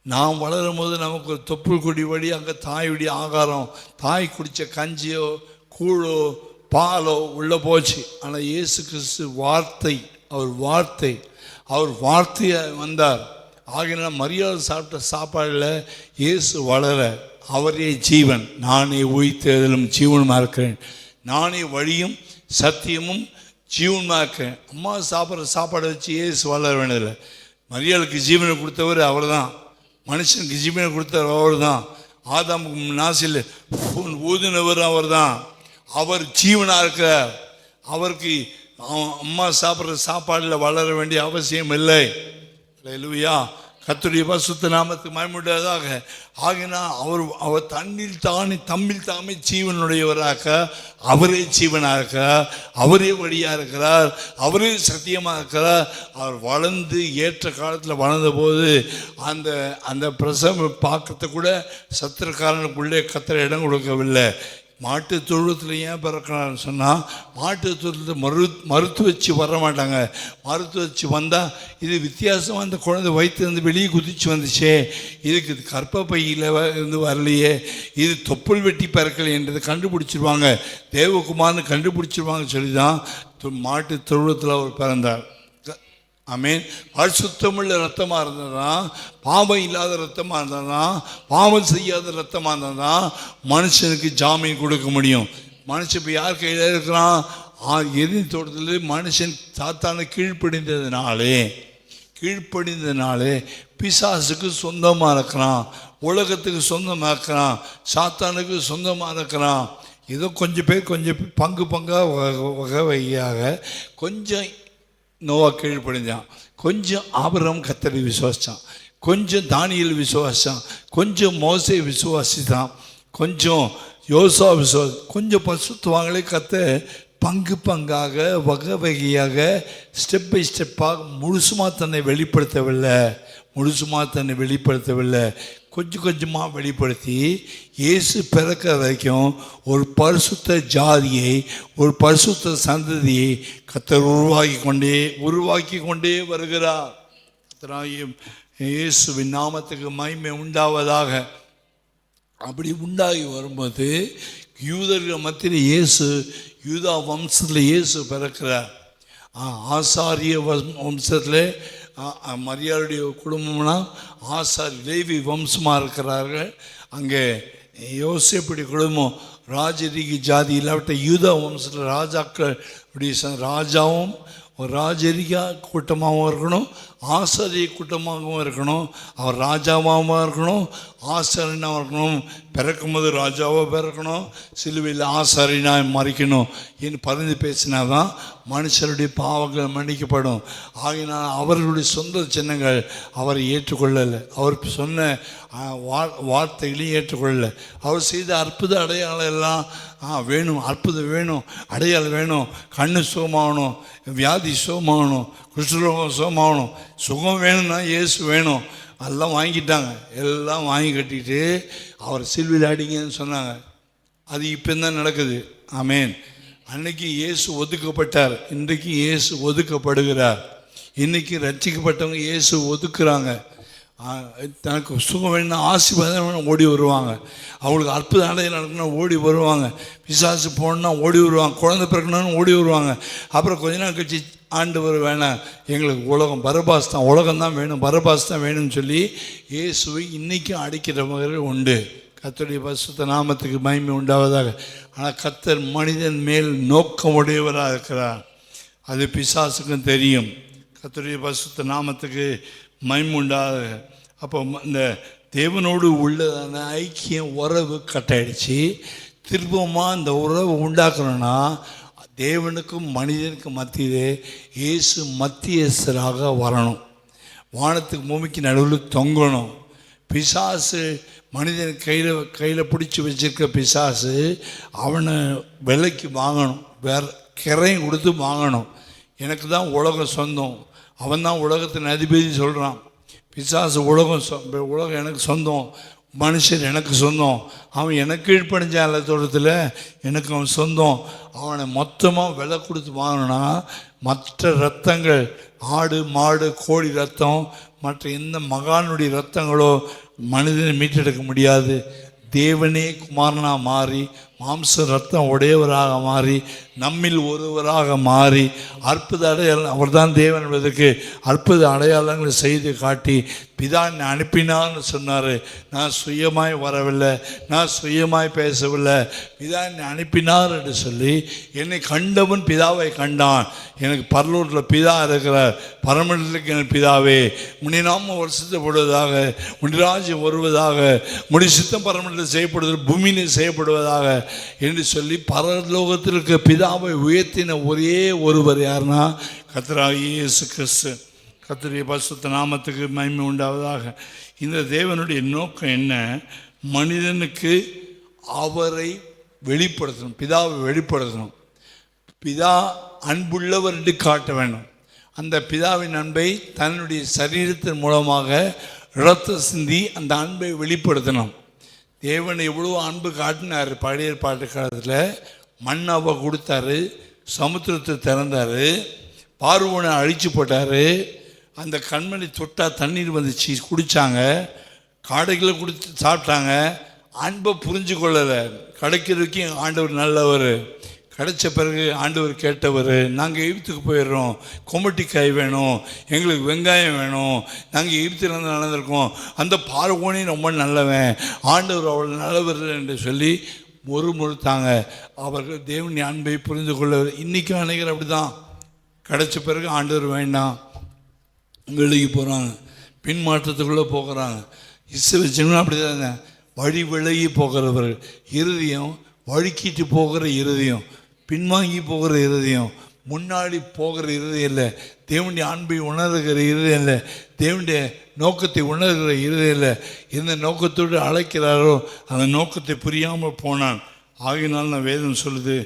நாம் வளரும் போது நமக்கு ஒரு தொப்புள் கொடி வழி அங்கே தாயுடைய ஆகாரம், தாய் குடித்த கஞ்சியோ கூழோ பாலோ உள்ளே போச்சு. ஆனால் இயேசு கிறிஸ்து வார்த்தை, அவர் வார்த்தையை வந்தார். ஆகினால் மரியாதை சாப்பிட்ட சாப்பாடில் இயேசு வளர, அவரே ஜீவன், நானே உயிர்த்தெழுதலும் ஜீவனுமாக இருக்கிறேன், நானே வழியும் சத்தியமும் ஜீவனுமாக இருக்கிறேன். அம்மா சாப்பிட்ற சாப்பாடை வச்சு இயேசு வளர வேண்டியதில்லை. மரியாளுக்கு ஜீவனை கொடுத்தவர் அவர் தான், மனுஷனுக்கு ஜீவனை கொடுத்தவர் அவர் தான், ஆதாமுக்கு நாசில் ஊதினவர் அவர் தான். அவர் ஜீவனாக இருக்கிறார். அவருக்கு அம்மா சாப்பிட்ற சாப்பாடில் வளர வேண்டிய அவசியம் இல்லை. அல்லேலூயா. கர்த்தருடைய பரிசுத்த நாமத்துக்கு மகிமையுண்டாவதாக. ஆகினா அவர் தம்மில் தாமே ஜீவனுடையவராக, அவரே ஜீவனாக, அவரே வழியாக இருக்கிறார், அவரே சத்தியமாக இருக்கிறார். அவர் வளர்ந்து ஏற்ற காலத்தில் வளர்ந்த போது அந்த பிரசவ பார்க்கறத கூட சத்திரக்காரனுக்குள்ளே கர்த்தர் இடம் கொடுக்கவில்லை. மாட்டு தொழுவத்தில் ஏன் பிறக்கிறான்னு சொன்னால், மாட்டு தொழுவத்தில் மறுத்து வச்சு வர மாட்டாங்க. மறுத்து வச்சு வந்தால் இது வித்தியாசமாக அந்த குழந்தை வயிற்றுலேருந்து வெளியே குதிச்சு வந்துச்சே, இதுக்கு கர்ப்பப்பையில் இருந்து வரலையே, இது தொப்புள் வெட்டி பிறக்கலை என்றதை கண்டுபிடிச்சிருவாங்க, தேவகுமார்னு கண்டுபிடிச்சிருவாங்க சொல்லி தான் மாட்டு தொழுவத்தில் அவர் பிறந்தார். ஆமேன். பரிசுத்தமுள்ள ரத்தமாக இருந்ததுனா, பாவம் இல்லாத ரத்தமாக இருந்ததுனா, பாவம் செய்யாத ரத்தமாக இருந்ததுனா மனுஷனுக்கு ஜாமீன் கொடுக்க முடியும். மனுஷன் இப்போ யார் கையில் இருக்கிறான்? எதிர் தோட்டத்தில் மனுஷன் சாத்தான கீழ்ப்படிந்ததுனாலே பிசாசுக்கு சொந்தமாக இருக்கிறான், உலகத்துக்கு சொந்தமாக இருக்கிறான், சாத்தானுக்கு சொந்தமாக இருக்கிறான். ஏதோ கொஞ்சம் பேர் பங்காக வகை வகையாக கொஞ்சம் நோவா கீழ்ப்படிஞ்சான், கொஞ்சம் ஆபிரகாம் கர்த்தரை விசுவாசித்தான், கொஞ்சம் தானியேல் விசுவாசித்தான், கொஞ்சம் மோசே விசுவாசித்தான், கொஞ்சம் யோசா கொஞ்சம் பரிசுத்தவான்களே கர்த்தர் பங்காக வகை வகையாக ஸ்டெப் பை ஸ்டெப்பாக முழுசுமாக தன்னை வெளிப்படுத்தவில்லை, கொஞ்சம் கொஞ்சமாக வெளிப்படுத்தி இயேசு பிறக்கிற வரைக்கும் ஒரு பரிசுத்த ஜாதியை, ஒரு பரிசுத்த சந்ததியை கர்த்தர் உருவாக்கி கொண்டே வருகிறார். இயேசுவின் நாமத்துக்கு மகிமை உண்டாவதாக. அப்படி உண்டாகி வரும்போது யூதர்கள் மத்தியில் யூதா வம்சத்தில் இயேசு பிறக்கிறார். ஆசாரிய வம்சத்தில் மரியாளுடைய குடும்பம்னா ஆசாரி லேவி வம்சமாக இருக்கிறார்கள். அங்கே யோசேப்புடைய குடும்பம் ராஜரீக ஜாதி இல்லாவிட்ட யூதா வம்சத்தில் ராஜாக்கள் ராஜாவும் ஒரு ராஜரீக கூட்டமாகவும் இருக்கணும், ஆசாரிய கூட்டமாகவும் இருக்கணும். அவர் ராஜாவாகவும் இருக்கணும், ஆசாரியனாகவும் இருக்கணும். பிறக்கும்போது ராஜாவாக பிறக்கணும், சிலுவையில் ஆசாரியனாக மறிக்கணும் என்று பரிந்து பேசினாதான் மனுஷருடைய பாவங்கள் மன்னிக்கப்படும். ஆகினால் அவர்களுடைய சொந்த சின்னங்கள் அவரை ஏற்றுக்கொள்ளலை, அவர் சொன்ன வார்த்தைகளையும் ஏற்றுக்கொள்ளலை. அவர் செய்த அற்புத அடையாளம் எல்லாம் வேணும், அற்புதம் வேணும், அடையாளம் வேணும், கண்ணு சுகமாகணும், வியாதி சுகமாகணும், குஷ்டரோகம் சுகமாகணும், சுகம் வேணும்னா இயேசு வேணும். எல்லாம் வாங்கிட்டாங்க, எல்லாம் வாங்கி கட்டிட்டு அவர் சிலுவையில் அடிங்கன்னு சொன்னாங்க. அது இப்போ தான் நடக்குது. ஆமேன். அன்னைக்கு இயேசு ஒதுக்கப்பட்டார், இன்றைக்கு இயேசு ஒதுக்கப்படுகிறார். இன்றைக்கி ரட்சிக்கப்பட்டவங்க இயேசு ஒதுக்குறாங்க. தனக்கு சுகம் வேணும்னா, ஆசீர்வாதம் வேணும் ஓடி வருவாங்க, அவங்களுக்கு அற்புத அடையாளம் நடக்கணும்னா ஓடி வருவாங்க, பிசாசு போகணுன்னா ஓடி வருவாங்க, குழந்தை பிறக்கணும்னு ஓடி வருவாங்க. அப்புறம் கொஞ்ச நாள் கழிச்சு ஆண்டவர் வேணாம், எங்களுக்கு உலகம் பரபாஸ் தான், உலகம்தான் வேணும், பரபாஸ் தான் வேணும்னு சொல்லி இயேசுவை இன்றைக்கும் அடிக்கிறவர்கள் உண்டு. கர்த்தருடைய பரிசுத்த நாமத்துக்கு மகிமை உண்டாவதாக. ஆனால் கர்த்தர் மனிதன் மேல் நோக்கம் உடையவராக இருக்கிறார், அது பிசாசுக்கும் தெரியும். கர்த்தருடைய பரிசுத்த நாமத்துக்கு மகிமை உண்டாவதாக. அப்போ இந்த தேவனோடு உள்ளதான ஐக்கியம் உறவு கட்டாயிடுச்சு. திருப்பமாக இந்த உறவு உண்டாக்கணும்னா தேவனுக்கும் மனிதனுக்கும் மத்தியிலே இயேசு மத்தியஸ்தராக வரணும், வானத்துக்கு பூமிக்கு நடுவில் தொங்கணும். பிசாசு மனிதன் கையில் பிடிச்சி வச்சிருக்க பிசாசு அவனை விலைக்கு வாங்கணும், வேற கிரையும் கொடுத்து வாங்கணும். எனக்கு தான் உலகம் சொந்தம், அவன் தான் உலகத்தின் அதிபதி சொல்கிறான். பிசாசு உலகம் எனக்கு சொந்தம், மனுஷன் எனக்கு சொந்தம், அவன் எனக்கு கீழ்ப்படிஞ்சால தோட்டத்தில் எனக்கு அவன் சொந்தம். அவனை மொத்தமாக விலை கொடுத்து வாங்கினா மற்ற இரத்தங்கள், ஆடு மாடு கோழி ரத்தம், மற்ற எந்த மகானுடைய இரத்தங்களோ மனிதனை மீட்டெடுக்க முடியாது. தேவனே குமாரனாக மாறி மாம்ச ரத்தம் உடையவராக மாறி நம்மில் ஒருவராக மாறி அற்புத அடையாளம், அவர் தான் தேவன் என்பதற்கு அற்புத அடையாளங்களை செய்து காட்டி பிதா என்னை அனுப்பினான்னு சொன்னார். நான் சுயமாய் வரவில்லை, நான் சுயமாய் பேசவில்லை, பிதா என்னை அனுப்பினார் என்று சொல்லி என்னை கண்டவன் பிதாவை கண்டான். எனக்கு பரலூரில் பிதா இருக்கிறார், பரமண்டலத்துக்கு என் பிதாவே, முன்னினாம வருஷத்தைப்படுவதாக, முனிராஜ்யம் வருவதாக, முடி சித்தம் பரமண்டலம் செய்யப்படுவது பூமியிலே செய்யப்படுவதாக என்று சொல்லி பரலோகத்தில் இருக்க பிதாவை உயர்த்தின ஒரே ஒருவர் யாருன்னா கர்த்தராகிய இயேசு கிறிஸ்து. கர்த்தருடைய பரிசுத்த நாமத்துக்கு மகிமை உண்டாவதாக. இந்த தேவனுடைய நோக்கம் என்ன? மனிதனுக்கு அவரை வெளிப்படுத்தணும், பிதாவை வெளிப்படுத்தணும். பிதா அன்புள்ளவர் என்று காட்ட வேண்டும். அந்த பிதாவின் அன்பை தன்னுடைய சரீரத்தின் மூலமாக இரத்த சிந்தி அந்த அன்பை வெளிப்படுத்தணும். தேவன் எவ்வளோ அன்பு காட்டினார். பழைய ஏற்பாட்டு காலத்தில் மண்ணாவை கொடுத்தாரு, சமுத்திரத்தை திறந்தார், பார்வோனை அழிச்சு போட்டார், அந்த கண்மணி தொட்டால் தண்ணீர் வந்துச்சு, குடித்தாங்க, காடைகளை கொடுத்து சாப்பிட்டாங்க. அன்பை புரிஞ்சு கொள்ளலை. கிடைக்கிறதுக்கும் ஆண்டவர் நல்லவர். கிடைச்ச பிறகு ஆண்டவர் கேட்டவர், நாங்கள் எகிப்துக்கு போயிடுறோம், கொமட்டிக்காய் வேணும், எங்களுக்கு வெங்காயம் வேணும், நாங்கள் எகிப்திலிருந்து நடந்திருக்கோம், அந்த பார்வோனையும் ரொம்ப நல்லவன், ஆண்டவர் அவ்வளோ நல்லவர் என்று சொல்லி முறுமுறுத்தாங்க. அவர்கள் தேவனுடைய அன்பை புரிந்து கொள்ள. இன்றைக்கும் அனைவர் அப்படி தான். கிடைச்ச பிறகு ஆண்டவர் வேண்டாம், வெளியே போகிறாங்க, பின் மாற்றத்துக்குள்ளே போகிறாங்க. இஸ்ரவேல் ஜனங்கள் அப்படி தாங்க, வழி விலகி போகிறவர்கள், இருதயம் வழுக்கிட்டு போகிற இருதயம், பின்வாங்கி போகிற இருதயம், முன்னாடி போகிற இருதயம் இல்லை, தேவனுடைய அன்பை உணர்கிற இருதயம் இல்லை, தேவனுடைய நோக்கத்தை உணர்கிற இருதயம் இல்லை. எந்த நோக்கத்தோடு அழைக்கிறாரோ அந்த நோக்கத்தை புரியாமல் போனான். ஆகினால் நான் வேதம் சொல்லுது,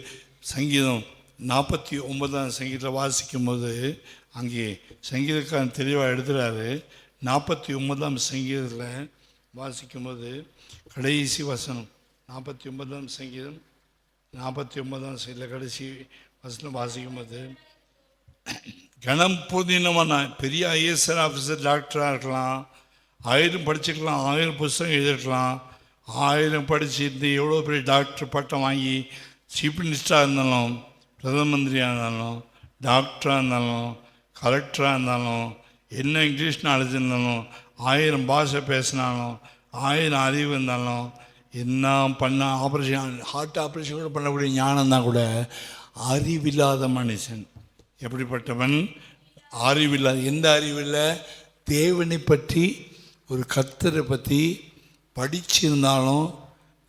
சங்கீதம் 49ஆம் சங்கீதத்தில் வாசிக்கும் போது, அங்கே சங்கீதக்காரன் தெளிவாக எழுதுகிறாரு. 49ஆம் சங்கீதத்தில் வாசிக்கும்போது கடைசி வசனம், 49ஆம் சங்கீதம் 49ஆம் சங்கீதத்தில் கடைசி வசனம் வாசிக்கும்போது, கணம் புதினமான பெரிய ஐஎஸ்ஆர் ஆஃபீஸர், டாக்டராக இருக்கலாம், 1000 படிச்சுக்கலாம், 1000 புத்தகம் எழுதிருக்கலாம், 1000 படிச்சுருந்து எவ்வளோ பெரிய டாக்டர் பட்டம் வாங்கி சீஃப் மினிஸ்டராக இருந்தாலும், பிரதம மந்திரியாக இருந்தாலும், டாக்டராக இருந்தாலும், கலெக்டராக இருந்தாலும், என்ன இங்கிலீஷ் நாலேஜ் இருந்தாலும், 1000 பாஷை பேசினாலும், 1000 அறிவு இருந்தாலும், என்ன பண்ண ஆப்ரேஷன், ஹார்ட் ஆப்ரேஷன் கூட பண்ணக்கூடிய ஞானம் தான் கூட அறிவில்லாத மனுஷன். எப்படிப்பட்டவன்? அறிவில்லாத. எந்த அறிவில்லை? தேவனை பற்றி, ஒரு கர்த்தரை பற்றி படிச்சிருந்தாலும்,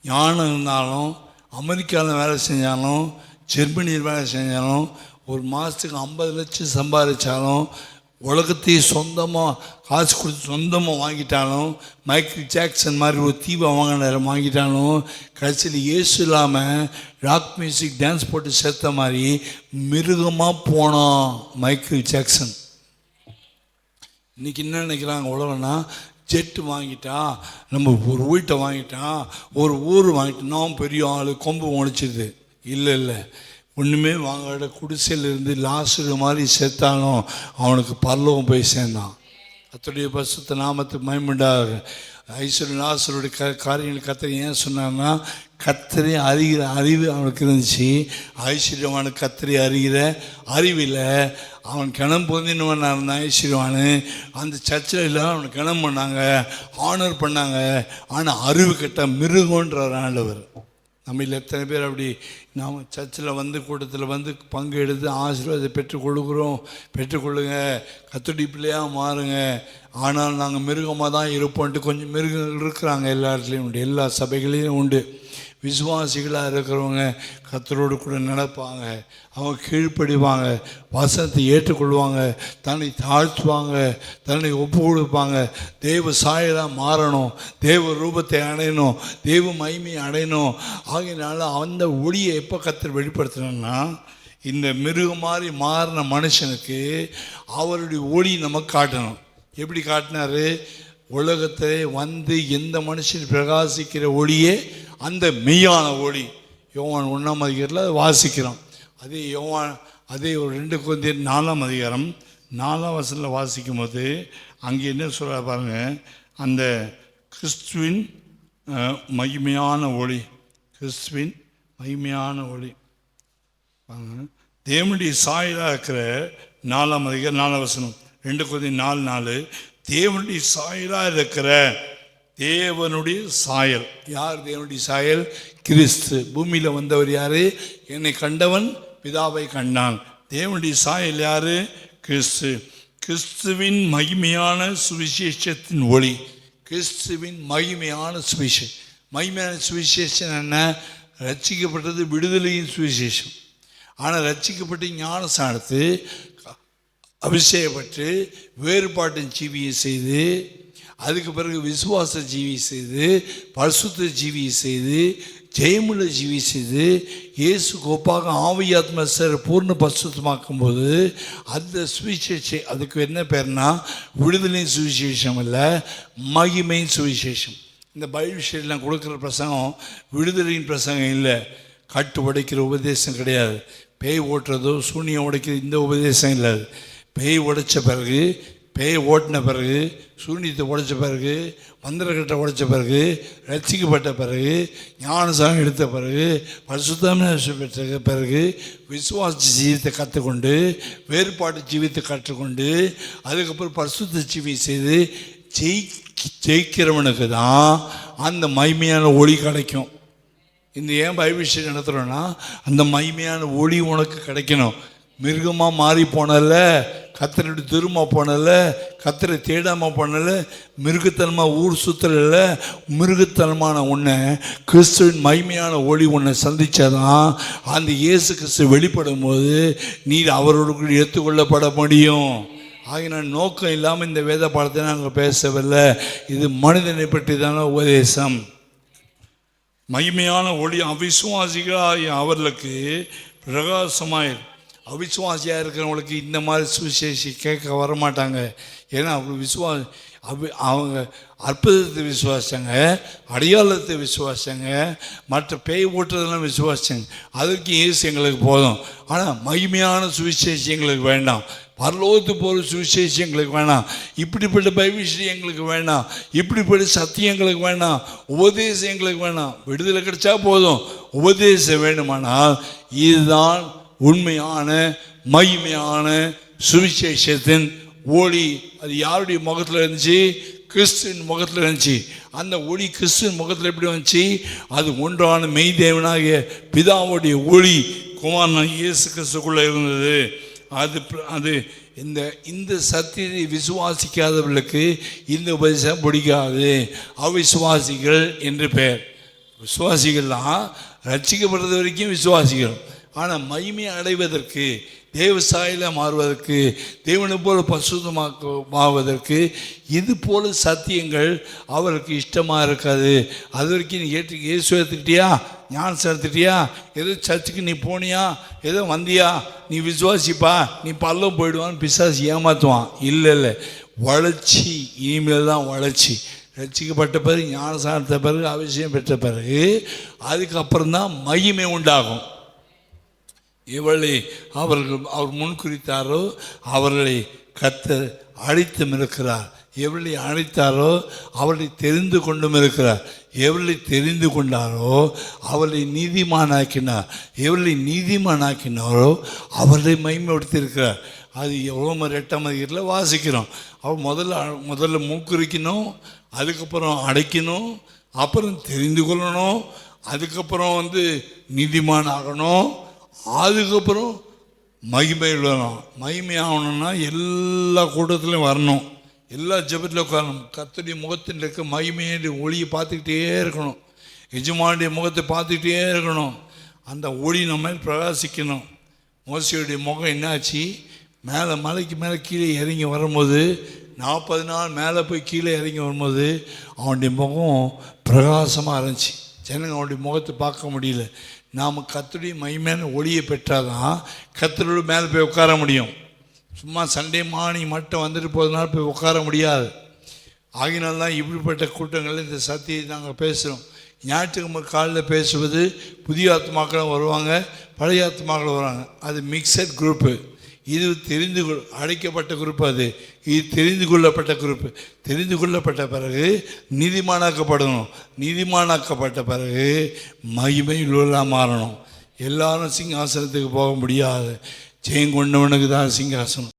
ஞானம் இருந்தாலும், அமெரிக்காவில் வேலை செஞ்சாலும், ஜெர்மனியில் வேலை செஞ்சாலும், ஒரு மாதத்துக்கு 50 லட்சம் சம்பாதிச்சாலும், உலகத்தையும் சொந்தமாக காசு கொடுத்து சொந்தமாக வாங்கிட்டாலும், மைக்கேல் ஜாக்சன் மாதிரி ஒரு தீவை வாங்கிட்டாலும், கடைசியில் இயேசு இல்லாமல் ராக் மியூசிக் டான்ஸ் போட்டு சேர்த்த மாதிரி மிருகமாக போனான் மைக்கேல் ஜாக்சன். இன்றைக்கி என்ன நினைக்கிறாங்க உலகம்னா, ஜெட்டு வாங்கிட்டான், நம்ம ஒரு வீட்டை வாங்கிட்டான், ஒரு ஊர் வாங்கிட்டோம், நான் பெரிய ஆள், கொம்பு உழைச்சிது. இல்லை, ஒன்றுமே வாங்காத குடிசையிலிருந்து லாசரு மாதிரி செத்தாலும் அவனுக்கு பரலோகம் போய் சேர்ந்தான். கர்த்தருடைய பரிசுத்த நாமத்துக்கு மகிமையுண்டாக. ஐஸ்வர்ய லாசருடைய காரியங்கள் கர்த்தர் ஏன் சொன்னான்னா, கர்த்தரை அறிகிற அறிவு அவனுக்கு இருந்துச்சு. ஐஸ்வர்யவானு கர்த்தரை அறிகிற அறிவில் அவன் கிணம் பொந்தினவனாக இருந்தான். ஐஸ்வர்யவானு அந்த சர்ச்சில் இல்லை, அவனுக்கு கிணம் பண்ணாங்க, ஆனர் பண்ணாங்க. ஆனால் அறிவு கெட்ட மிருகன்ற ஆண்டவர். நம்ம எத்தனை பேர் அப்படி நாம் சர்ச்சில் வந்து கூட்டத்தில் வந்து பங்கு எடுத்து ஆசீர்வாதத்தை பெற்றுக்கொள்ளுங்க, கர்த்தருடைய பிள்ளையாக மாறுங்க. ஆனால் நாங்கள் மிருகமாக தான் இருப்போன்ட்டு கொஞ்சம் மிருகங்கள் இருக்கிறாங்க. எல்லா இடத்துலையும் உண்டு, எல்லா சபைகளையும் உண்டு. விசுவாசிகளாக இருக்கிறவங்க கர்த்தரோடு கூட நடப்பாங்க, அவங்க கீழ்ப்படிவாங்க, வசனத்தை ஏற்றுக்கொள்வாங்க, தன்னை தாழ்த்துவாங்க, தன்னை ஒப்பு கொடுப்பாங்க. தேவ சாயலாக மாறணும், தேவ ரூபத்தை அடையணும், தேவ மகிமையை அடையணும். ஆகையினால அந்த ஒளியை எப்போ கர்த்தர் வெளிப்படுத்தணும்னா, இந்த மிருகம் மாதிரி மாறின மனுஷனுக்கு அவருடைய ஒளி நமக்கு காட்டணும். எப்படி காட்டினார்? உலகத்தை வந்து எந்த மனுஷன் பிரகாசிக்கிற ஒளியே அந்த மெய்யான ஒளி. யோவான் 1ஆம் அதிகாரத்தில் வாசிக்கிறோம். அதே ஒரு 2 கொரிந்தியர் 4ஆம் அதிகாரம் 4ஆம் வசனத்தில் வாசிக்கும் போது அங்கே என்ன சொல்ல பாருங்க, அந்த கிறிஸ்துவின் மகிமையான ஒளி, கிறிஸ்துவின் மகிமையான ஒளி. தேவனுடைய சாயலாக இருக்கிற 4ஆம் அதிகாரம் 4ஆம் வசனம் 2 Corinthians 4:4. தேவனுடைய சாயலாக இருக்கிற தேவனுடைய சாயல். யார் தேவனுடைய சாயல்? கிறிஸ்து. பூமியில் வந்தவர் யாரு? என்னை கண்டவன் பிதாவை கண்டான். தேவனுடைய சாயல் யாரு? கிறிஸ்து. கிறிஸ்துவின் மகிமையான சுவிசேஷத்தின் ஒளி. கிறிஸ்துவின் மகிமையான சுவிசேஷம். மகிமையான சுவிசேஷம் என்ன? ரட்சிக்கப்பட்டது விடுதலையின் சுவிசேஷம். ஆனால் ரட்சிக்கப்பட்டு ஞானஸ்நானத்து அபிஷேகப்பட்டு வேறுபாட்டின் ஜீவியை செய்து, அதுக்கு பிறகு விசுவாச ஜீவி செய்து, பரிசுத்த ஜீவி செய்து, ஜெயமுள்ள ஜீவி செய்து, இயேசு கோப்பாக ஆவியாத்ம பூர்ண பரிசுத்தமாக்கும் போது அந்த சுவிசேஷம், அதுக்கு என்ன பேர்னா விடுதலை சுவிசேஷம் இல்லை, மகிமையின் சுவிசேஷம். இந்த பைபிள் விஷயம்லாம் கொடுக்குற பிரசங்கம் விடுதலையின் பிரசங்கம் இல்லை, கட்டு உடைக்கிற உபதேசம் கிடையாது. பேய் ஓட்டுறதோ சூனியம் உடைக்கிறது இந்த உபதேசம் இல்லை. பேய் உடைச்ச பிறகு, பேய் ஓட்டின பிறகு, சூனியத்தை உடைச்ச பிறகு, மந்திரக்கட்டை உடைச்ச பிறகு, ரட்சிக்கப்பட்ட பிறகு, ஞானசாரம் எடுத்த பிறகு, பரிசுத்தம் பெற்ற பிறகு, விசுவாச ஜீவித்தை கற்றுக்கொண்டு, வேறுபாட்டு ஜீவித்தை கற்றுக்கொண்டு, அதுக்கப்புறம் பரிசுத்த ஜீவி செய்து ஜெயிக்கிறவனுக்கு தான் அந்த மகிமையான ஒளி கிடைக்கும். இந்த ஏன் பைபிள் ஸ்டடி நடத்துகிறோன்னா அந்த மகிமையான ஒளி உனக்கு கிடைக்கணும். மிருகமாக மாறி போனல, கத்தரை திரும்ப போனல, கத்தரை தேடாமல் போனல, மிருகத்தனமாக ஊர் சுற்றல, மிருகத்தனமான உன்னை கிறிஸ்துவின் மகிமையான ஒளி உன்னை சந்தித்தாதான் அந்த இயேசு கிறிஸ்து வெளிப்படும் போது நீ அவரோடு ஏற்றுக்கொள்ளப்பட முடியும். ஆகிய நோக்கம் இல்லாமல் இந்த வேத பாடத்தை நாங்கள் பேசவில்லை. இது மனிதனை பற்றி தானே உபதேசம். மகிமையான ஒளி அவிசுவாசிகளாகிய அவர்களுக்கு பிரகாசமாயிரு. அவிசுவாசியாக இருக்கிறவங்களுக்கு இந்த மாதிரி சுவிசேஷி கேட்க வரமாட்டாங்க. ஏன்னா அவங்க அவங்க அற்புதத்தை விசுவாசித்தாங்க, அடையாளத்தை விசுவாசித்தாங்க, மற்ற பேய் ஓட்டுறதெல்லாம் விசுவாசித்தாங்க. அதுக்கு இயேசு எங்களுக்கு போதும். ஆனால் மகிமையான சுவிசேஷம் எங்களுக்கு வேண்டாம், பரலோகத்து போகிற சுவிசேஷம் எங்களுக்கு வேணாம், இப்படிப்பட்ட பைபிள் எங்களுக்கு வேணாம், இப்படிப்பட்ட சத்தியம் எங்களுக்கு வேணாம், உபதேசம் எங்களுக்கு வேணாம். விடுதலை கிடைச்சா போதும், உபதேசம் வேணுமானால் இதுதான் உண்மையான மகிமையான சுவிசேஷத்தின் ஒளி. அது யாருடைய முகத்தில் இருந்துச்சு? கிறிஸ்துவின் முகத்தில் இருந்துச்சு. அந்த ஒளி கிறிஸ்துவின் முகத்தில் எப்படி வந்துச்சு? அது ஒன்றான மெய் தேவனாகிய பிதாவுடைய ஒளி குமாரன் இயேசு கிறிஸ்துக்குள்ளே இருந்தது. அது இந்த சத்தியத்தை விசுவாசிக்காதவர்களுக்கு இந்த உபதேசம் பிடிக்காது. அவிசுவாசிகள் என்று பெயர். விசுவாசிகள்லாம் ரட்சிக்கப்படுறது வரைக்கும் விசுவாசிகள். ஆனால் மகிமையை அடைவதற்கு, தேவ சாயல மாறுவதற்கு, தேவனை போல பரிசுத்தமாவதற்கு இது போல சத்தியங்கள் அவருக்கு இஷ்டமாக இருக்காது. அது வரைக்கும் நீ இயேசு எடுத்துக்கிட்டியா, ஞானம் எடுத்துக்கிட்டியா, ஏதோ சர்ச்சுக்கு நீ போனியா, ஏதோ வந்தியா, நீ விசுவாசிப்பா, நீ பல்லம் போயிடுவான்னு பிசாசு ஏமாற்றுவான். இல்லை, வளர்ச்சி இனிமேல் தான் வளர்ச்சி. ரட்சிக்கப்பட்ட பிறகு, ஞானசானத்த பிறகு, அவசியம் பெற்ற பிறகு அதுக்கப்புறம் தான் மகிமை உண்டாகும். இவளை அவர் முன்குறித்தாரோ அவர்களை கர்த்தர் அழைத்தும் இருக்கிறார். எவளை அழைத்தாரோ அவளை தெரிந்து கொண்டும் இருக்கிறார். எவளை தெரிந்து கொண்டாரோ அவளை நீதிமானாக்கினார். எவளை நீதிமானாக்கினாரோ அவளை மகிமைப்படுத்தியிருக்கிறார். அது ரோமர் 8ஆம் அதிகாரத்தில் வாசிக்கிறோம். அவள் முதல்ல மூக்குறிக்கணும், அதுக்கப்புறம் அடைக்கணும், அப்புறம் தெரிந்து கொள்ளணும், அதுக்கப்புறம் நீதிமான் ஆகணும், அதுக்கப்புறம் மகிமை விடணும். மகிமை ஆகணும்னா எல்லா கூட்டத்திலையும் வரணும், எல்லா ஜெபத்திலும் உட்காரணும். கர்த்தருடைய முகத்தில் இருக்க மகிமையுடைய ஒளியை பார்த்துக்கிட்டே இருக்கணும், எஜமானுடைய முகத்தை பார்த்துக்கிட்டே இருக்கணும். அந்த ஒளி நம்ம பிரகாசிக்கணும். மோசேயுடைய முகம் என்னாச்சு? மேலே மலைக்கு மேலே கீழே இறங்கி வரும்போது, 40 நாள் மேலே போய் கீழே இறங்கி வரும்போது அவனுடைய முகம் பிரகாசமாக இருந்துச்சு. ஜனங்க அவனுடைய முகத்தை பார்க்க முடியல. நாம் கர்த்தருடைய மகிமையான ஒளியை பெற்றாதான் கர்த்தரோட மேலே போய் உட்கார முடியும். சும்மா சண்டே மார்னிங் மட்டும் வந்துட்டு போகிறதுனால போய் உட்கார முடியாது. ஆகினால்தான் இப்படிப்பட்ட கூட்டங்களில் இந்த சத்தியத்தை நாங்கள் பேசுகிறோம். ஞாயிற்றுக்கிழமை காலையில் பேசுவது புதிய ஆத்மாக்களும் வருவாங்க, பழைய ஆத்மாக்களும் வருவாங்க. அது மிக்சட் குரூப்பு. இது அழைக்கப்பட்ட குரூப், அது இது தெரிந்து கொள்ளப்பட்ட குரூப். தெரிந்து கொள்ளப்பட்ட பிறகு நீதிமானாக்கப்படணும். நீதிமானாக்கப்பட்ட பிறகு மகிமையுள்ள மாறணும். எல்லாரும் சிங்காசனத்துக்கு போக முடியாது. ஜெயம் கொண்டவனுக்கு தான் சிங்காசனம்.